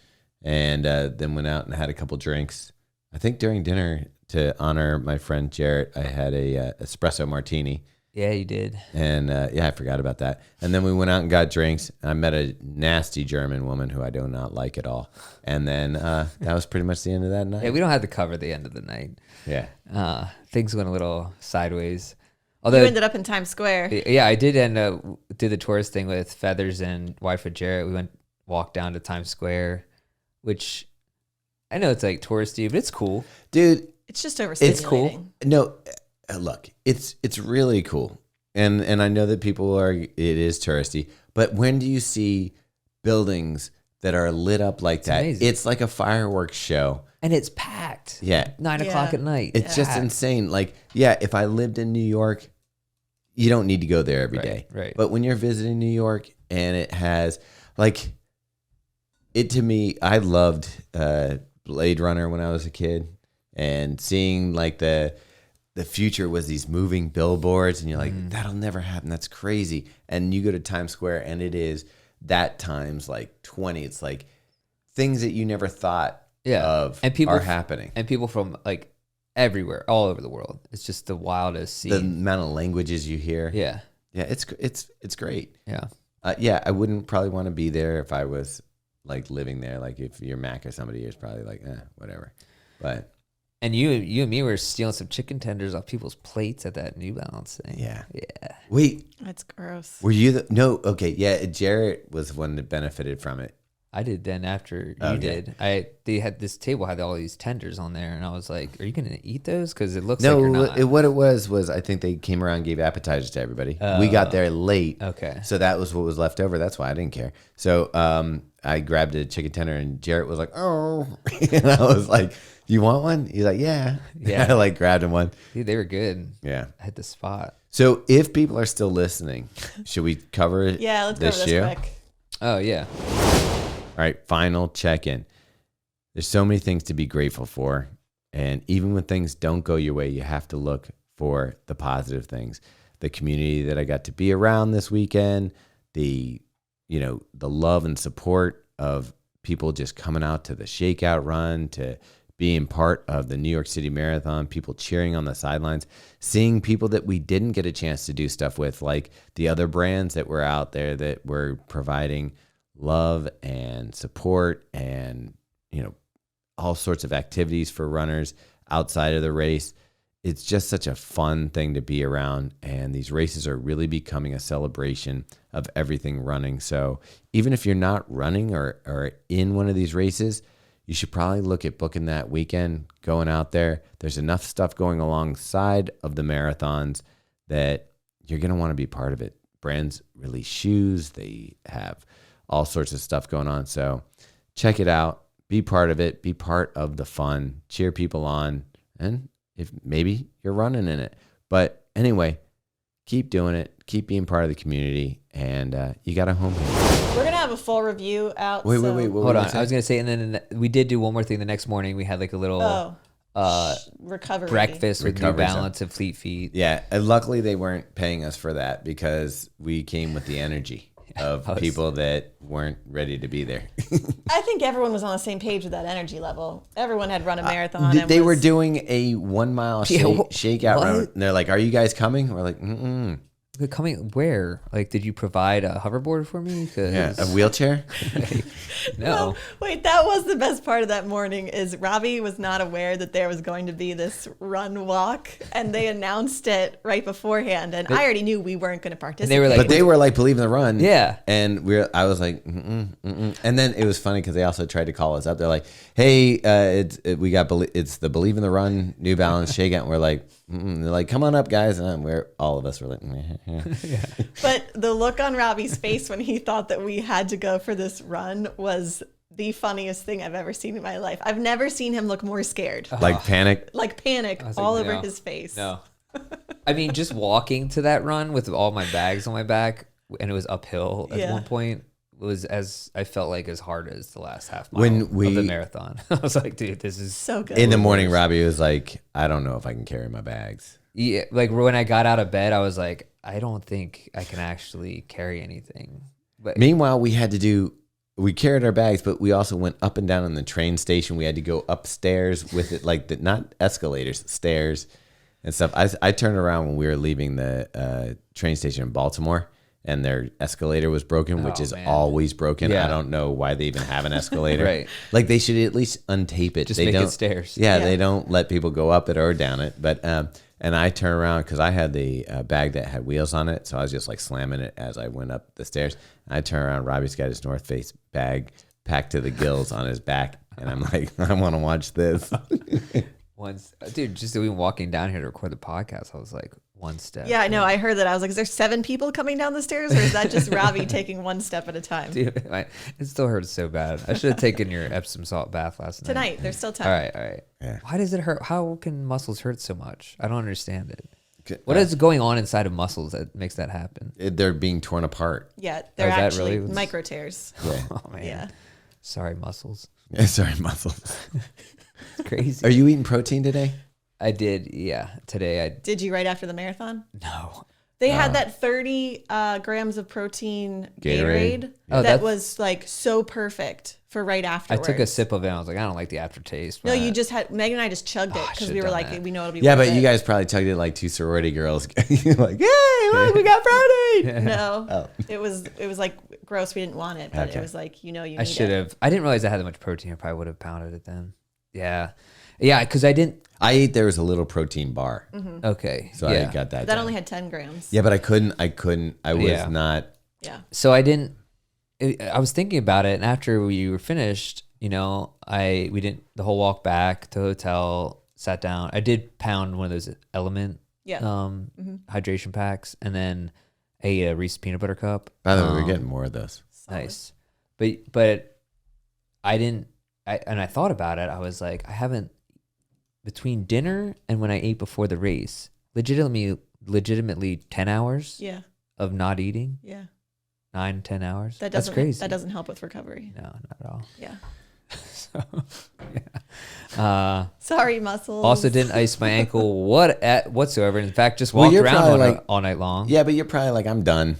And then went out and had a couple drinks. I think during dinner, to honor my friend Jarrett, I had a espresso martini. Yeah, you did. And I forgot about that. And then we went out and got drinks. I met a nasty German woman who I do not like at all. And then that was pretty much the end of that night. Yeah, we don't have to cover the end of the night. Yeah. Things went a little sideways. Although you ended up in Times Square. Yeah, I did did the tourist thing with Feathers and wife of Jarrett. We walked down to Times Square. Which I know it's like touristy, but it's cool, dude. It's just overstimulating. It's cool. No, look, it's really cool, and I know that people it is touristy, but when do you see buildings that are lit up like that? Amazing. It's like a fireworks show, and it's packed. Yeah, 9 o'clock at night. It's just insane. Like, if I lived in New York, you don't need to go there every day, right? But when you're visiting New York and it has like. It to me, I loved Blade Runner when I was a kid, and seeing like the the future was these moving billboards, and you're like, that'll never happen. That's crazy. And you go to Times Square, and it is that times like 20. It's like things that you never thought of and people are happening. And people from like everywhere, all over the world. It's just the wildest scene. The amount of languages you hear. Yeah. Yeah, it's great. Yeah. Yeah, I wouldn't probably want to be there if I was like living there. Like if you're Mac or somebody, it's probably like, whatever. But and you and me were stealing some chicken tenders off people's plates at that New Balance thing. yeah. Yeah. Wait, That's gross. were you no? Okay, yeah. Jarrett was one that benefited from it. I did then after you did. They had this table had all these tenders on there, and I was like, "Are you gonna eat those? Because it looks like you're not." What it was I think they came around and gave appetizers to everybody. We got there late, Okay. so that was what was left over. That's why I didn't care. So I grabbed a chicken tender, and Jarrett was like, "Oh," and I was like, "Do you want one?" He's like, "Yeah." Yeah. I like grabbed him one. Dude, they were good. Yeah. I hit the spot. So if people are still listening, should we cover it? Yeah, let's go over this quick. Oh yeah. All right, final check-in. There's so many things to be grateful for, and even when things don't go your way, you have to look for the positive things. The community that I got to be around this weekend, the love and support of people just coming out to the shakeout run, to being part of the New York City Marathon, people cheering on the sidelines, seeing people that we didn't get a chance to do stuff with, like the other brands that were out there that were providing love and support and all sorts of activities for runners outside of the race. It's just such a fun thing to be around, and these races are really becoming a celebration of everything running. So even if you're not running or in one of these races, you should probably look at booking that weekend, going out there. There's enough stuff going alongside of the marathons that you're going to want to be part of it. Brands release shoes. They have all sorts of stuff going on. So check it out. Be part of it. Be part of the fun. Cheer people on. And if maybe you're running in it. But anyway, keep doing it. Keep being part of the community. And you got a home here. We're going to have a full review out. Wait. so- What Hold on. say? I was gonna say, and then we did do one more thing the next morning. We had like a little recovery. breakfast with New Recovery Balance and Fleet Feet. Yeah. And luckily, they weren't paying us for that because we came with the energy of people that weren't ready to be there. I think everyone was on the same page with that energy level. Everyone had run a marathon. They were doing a 1 mile shakeout what? run. And they're like, "Are you guys coming?" We're like, "Mm-mm." Coming where? Like, did you provide a hoverboard for me? 'Cause Yeah, a wheelchair. no. Wait, that was the best part of that morning is Robbie was not aware that there was going to be this run walk, and they announced it right beforehand, and I already knew we weren't going to participate. they were like- But they were like, "Believe in the run." Yeah. And I was like, "Mm-mm, mm-mm." And then it was funny because they also tried to call us up. They're like, "Hey, it's the Believe in the Run New Balance shakeout." And we're like, "Mm-mm." They're like, "Come on up, guys." And all of us were like, Yeah. But the look on Robbie's face when he thought that we had to go for this run was the funniest thing I've ever seen in my life. I've never seen him look more scared. like panic. Like panic was all like, over no. his face. No. I mean, just walking to that run with all my bags on my back, and it was uphill at one point, was as I felt like as hard as the last half mile of the marathon. I was like, dude, this is So good. In the morning, Robbie was like, "I don't know if I can carry my bags." Yeah, like when I got out of bed, I was like, I don't think I can actually carry anything. But Meanwhile, we carried our bags, but we also went up and down in the train station. We had to go upstairs with it, like not escalators, stairs and stuff. I turned around when we were leaving the train station in Baltimore, and their escalator was broken, which is always broken. Yeah. I don't know why they even have an escalator. Right. Like they should at least untape it. just they make don't, it stairs. Yeah, Yeah. they don't let people go up it or down it. But and I turned around because I had the bag that had wheels on it, so I was just like slamming it as I went up the stairs. I turned around. Robbie's got his North Face bag packed to the gills on his back, and I'm like, I want to watch this. Once, dude, just even walking down here to record the podcast, I was like, one step. Yeah, I know. I heard that. I was like, is there 7 people coming down the stairs, or is that just Robbie taking one step at a time? Dude, it still hurts so bad. I should have taken your Epsom salt bath last night. Tonight, there's still time. All right. Yeah. Why does it hurt? How can muscles hurt so much? I don't understand it. What is going on inside of muscles that makes that happen? They're being torn apart. Yeah, they're is that actually really- micro tears. Yeah. Oh man. Yeah. Sorry, muscles. Sorry, muscles. It's crazy. Are you eating protein today? I did. Yeah. Today I Did you right after the marathon? no. They had that 30 grams of protein Gatorade. Gatorade Oh, that was like so perfect for right I afterwards. took a sip of it. And I was like, I don't like the aftertaste. No, but- you just had Megan and I just chugged it I because should've we were done like, that. we know it'll be Yeah, worth but it. you guys probably chugged it like two sorority girls. You're like, yay, look, we got protein. No, it was like gross. We didn't want it, but Okay. it was like you I need should it. have. I didn't realize I had that much protein. I probably would have pounded it then. Yeah. Yeah, because I didn't. I ate, there was a little protein bar. Okay. So yeah. I got that. That down. only had 10 grams. Yeah, but I couldn't. I was Yeah. not. Yeah. So I didn't. I was thinking about it, and after we were finished, we didn't the whole walk back to the hotel. Sat down. I did pound one of those Element Yeah. hydration packs, and then a Reese's peanut butter cup. By the way, we're getting more of those. Solid. Nice, but I didn't. I thought about it. I was like, I haven't between dinner and when I ate before the race, legitimately 10 hours Yeah. of not eating. Yeah. 9-10 hours. That That's doesn't crazy. That doesn't help with recovery. No, not at all. Yeah. So, yeah. Sorry, muscles. Also, didn't ice my ankle whatsoever. In fact, just Well, walked you're around probably all night long. Yeah, but you're probably like, I'm done.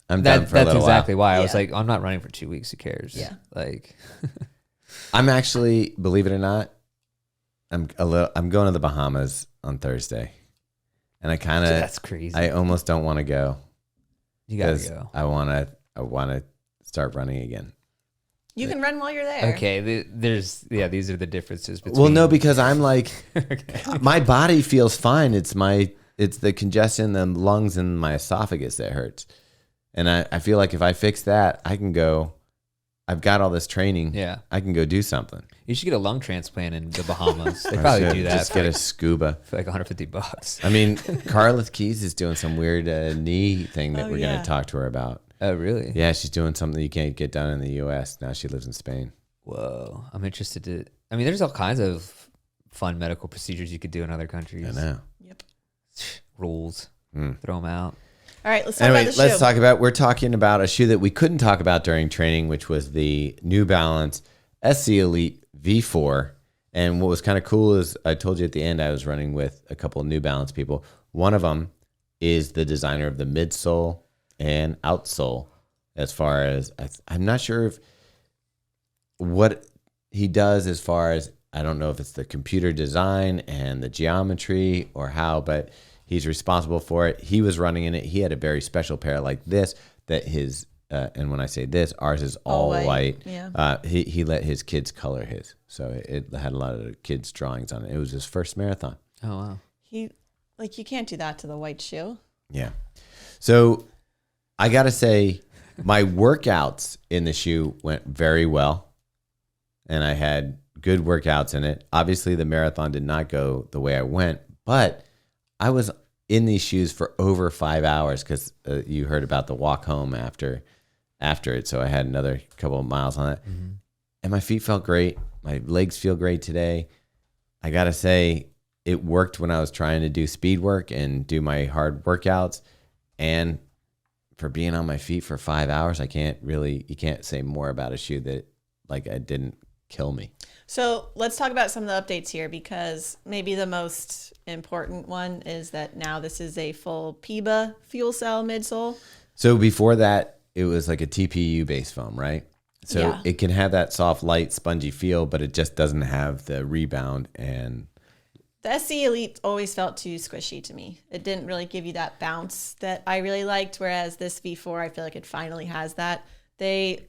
I'm done for a That's little exactly while. why I was Yeah. like, I'm not running for 2 weeks. Who cares? Yeah. Like, I'm actually, believe it or not, I'm going to the Bahamas on Thursday, and I kind of, that's crazy. I almost don't want to go You gotta because go. I want to start running again. You can run while you're there. Okay, these are the differences between. Well, no, because I'm like, Okay. my body feels fine. It's the congestion in the lungs and my esophagus that hurts. And I feel like if I fix that, I can go, I've got all this training. Yeah, I can go do something. you should get a lung transplant in the Bahamas. They I probably should do that Just get a scuba. for like $150. I mean, Carlos Keys is doing some weird knee thing that Oh, we're going yeah. to talk to her about. Oh, really? Yeah, she's doing something you can't get done in the U.S. Now she lives in Spain. Whoa, I'm interested to. I mean, there's all kinds of fun medical procedures you could do in other countries. I know. Yep. Rules. Mm. Throw them out. All right, let's talk Anyway, about the let's shoe. we're talking about a shoe that we couldn't talk about during training, which was the New Balance SC Elite V4. And what was kind of cool is I told you at the end I was running with a couple of New Balance people. One of them is the designer of the midsole and outsole. As far as I'm not sure if what he does as far as, I don't know if it's the computer design and the geometry or how, but he's responsible for it. He was running in it. He had a very special pair like this that his, and when I say this, ours is all white. Yeah. He let his kids color his. So it had a lot of the kids' drawings on it. It was his first marathon. Oh wow. You can't do that to the white shoe. Yeah. So I got to say, my workouts in the shoe went very well, and I had good workouts in it. Obviously, the marathon did not go the way I went, but I was in these shoes for over 5 hours because you heard about the walk home after it. So I had another couple of miles on it, and my feet felt great. My legs feel great today. I got to say, it worked when I was trying to do speed work and do my hard workouts, and for being on my feet for 5 hours, you can't say more about a shoe that like it didn't kill me. So let's talk about some of the updates here, because maybe the most important one is that now this is a full PIBA fuel cell midsole. So before that, it was like a TPU base foam, right? So Yeah. it can have that soft, light, spongy feel, but it just doesn't have the rebound. And The SC Elite always felt too squishy to me. It didn't really give you that bounce that I really liked, whereas this V4, I feel like it finally has that. They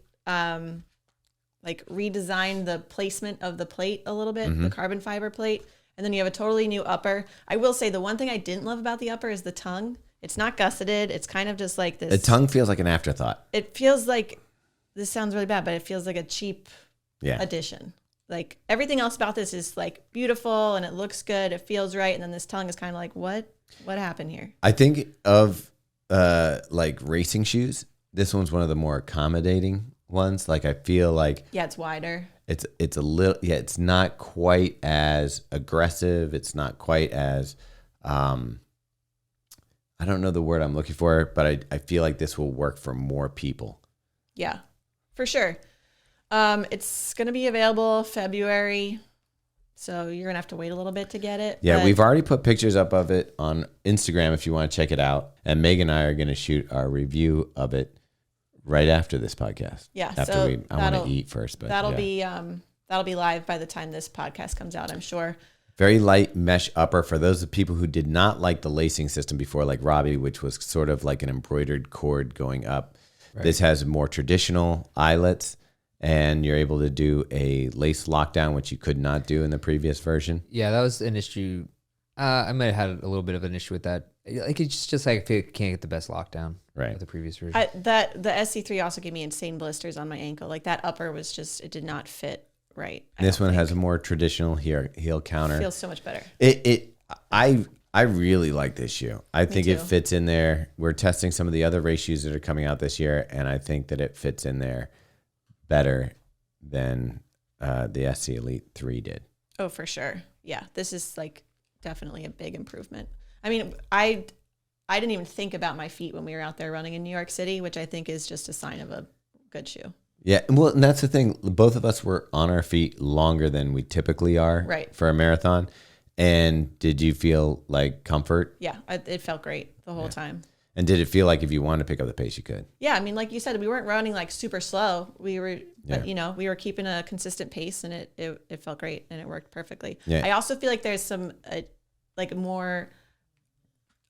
redesigned the placement of the plate a little bit, the carbon fiber plate, and then you have a totally new upper. I will say the one thing I didn't love about the upper is the tongue. It's not gusseted. It's kind of just like this. the tongue feels like an afterthought. It feels like, this sounds really bad, but it feels like a cheap Yeah. addition. Like everything else about this is like beautiful and it looks good. It feels right. And then this tongue is kind of like, what happened here? I think of like racing shoes. This one's one of the more accommodating ones. Like I feel like Yeah, it's wider. it's a little, yeah, it's not quite as aggressive. It's not quite as, I don't know the word I'm looking for, but I feel like this will work for more people. Yeah, for sure. It's going to be available February So you're going to have to wait a little bit to get it. Yeah, but we've already put pictures up of it on Instagram if you want to check it out. And Meg and I are going to shoot our review of it right after this podcast. Yeah, After so I want to eat first. But that'll yeah. be live by the time this podcast comes out, I'm sure. Very light mesh upper for those of people who did not like the lacing system before, like Robbie, which was sort of like an embroidered cord going up. Right. This has more traditional eyelets, and you're able to do a lace lockdown, which you could not do in the previous version. Yeah, that was an issue. I might have had a little bit of an issue with that. Like it's just like I feel like I can't get the best lockdown with the previous version. The SC3 also gave me insane blisters on my ankle. Like that upper was just, it did not fit right. This one has a more traditional heel counter. Feels so much better. I really like this shoe. I think it fits in there. We're testing some of the other race shoes that are coming out this year, and I think that it fits in there better than the SC Elite 3 did. Oh, for sure. Yeah, this is like definitely a big improvement. I mean, I didn't even think about my feet when we were out there running in New York City, which I think is just a sign of a good shoe. Yeah, well, and that's the thing. Both of us were on our feet longer than we typically are for a marathon. And did you feel like comfort? Yeah, it felt great the whole time. And did it feel like if you wanted to pick up the pace, you could? Yeah, I mean, like you said, we weren't running like super slow. We were, but we were keeping a consistent pace, and it felt great, and it worked perfectly. Yeah. I also feel like there's some like more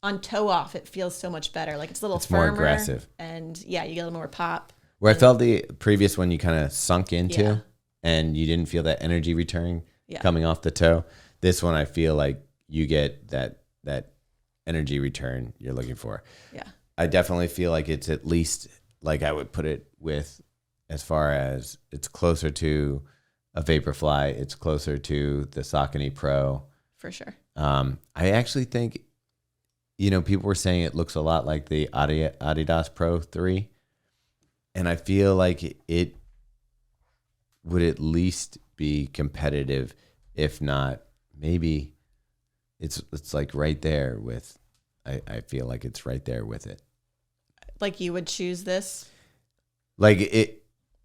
on toe off. It feels so much better. Like it's a little firmer, more aggressive, and you get a little more pop. Where I felt the previous one, you kind of sunk into, and you didn't feel that energy return coming off the toe. This one, I feel like you get that energy return you're looking for. Yeah. I definitely feel like it's at least like I would put it with as far as it's closer to a Vaporfly. It's closer to the Saucony Pro. For sure. I actually think, people were saying it looks a lot like the Adidas Pro 3. And I feel like it would at least be competitive, if not maybe it's like right there with, I feel like it's right there with it. Like you would choose this? Like it,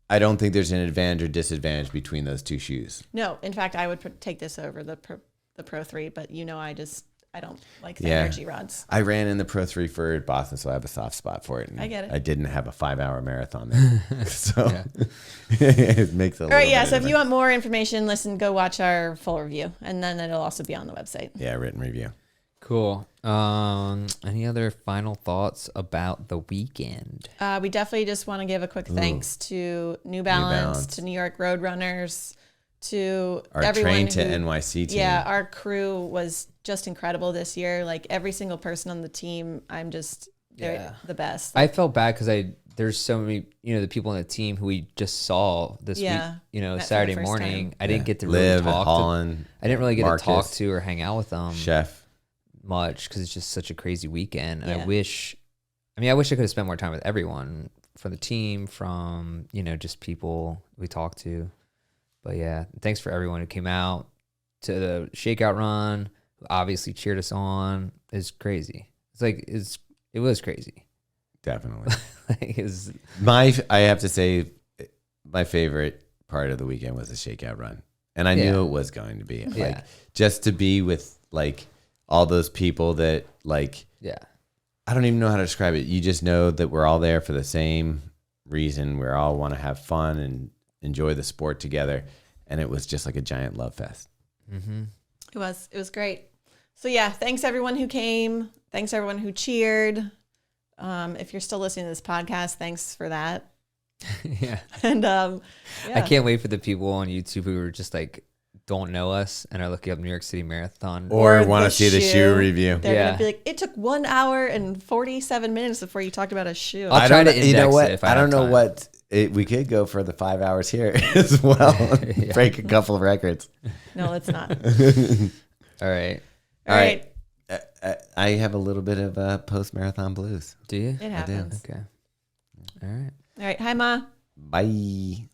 I don't think there's an advantage or disadvantage between those two shoes. No, in fact, I would take this over the Pro 3, but I don't like the energy rods. I ran in the Pro 3 for Boston, so I have a soft spot for it. And I get it. I didn't have a 5-hour marathon there. So it makes a little bit. All right, so if you want more information, go watch our full review, and then it'll also be on the website. Yeah, written review. Cool. Any other final thoughts about the weekend? We definitely just want to give a quick thanks to New Balance, to New York Roadrunners, to our everyone Train to NYC team. Yeah, our crew was just incredible this year. Like every single person on the team, they're the best. I felt bad because there's so many, the people on the team who we just saw this week, Saturday morning. Time. I didn't get to Liv, really talk Holland, I didn't really get Marcus, to talk to or hang out with them. Chef. Much because it's just such a crazy weekend. And I wish I could have spent more time with everyone from the team, from, just people we talked to. But yeah, thanks for everyone who came out to the shakeout run, who obviously cheered us on. It's crazy. It was crazy. Definitely. I have to say, my favorite part of the weekend was the shakeout run. And I knew it was going to be. Just to be with, all those people that, I don't even know how to describe it. You just know that we're all there for the same reason. We all want to have fun and enjoy the sport together. And it was just like a giant love fest. Mm-hmm. It was great. So thanks everyone who came. Thanks everyone who cheered. If you're still listening to this podcast, thanks for that. Yeah. And I can't wait for the people on YouTube who are just don't know us and are looking up New York City Marathon or want to see the shoe review. They're gonna be like, it took 1 hour and 47 minutes before you talked about a shoe. I'll try to index it if I don't know time. what we could go for the 5 hours here as well. Break a couple of records. No, let's not. All right. I have a little bit of post-marathon blues. Do you? It happens. Okay. All right. All right. Hi, Ma. Bye.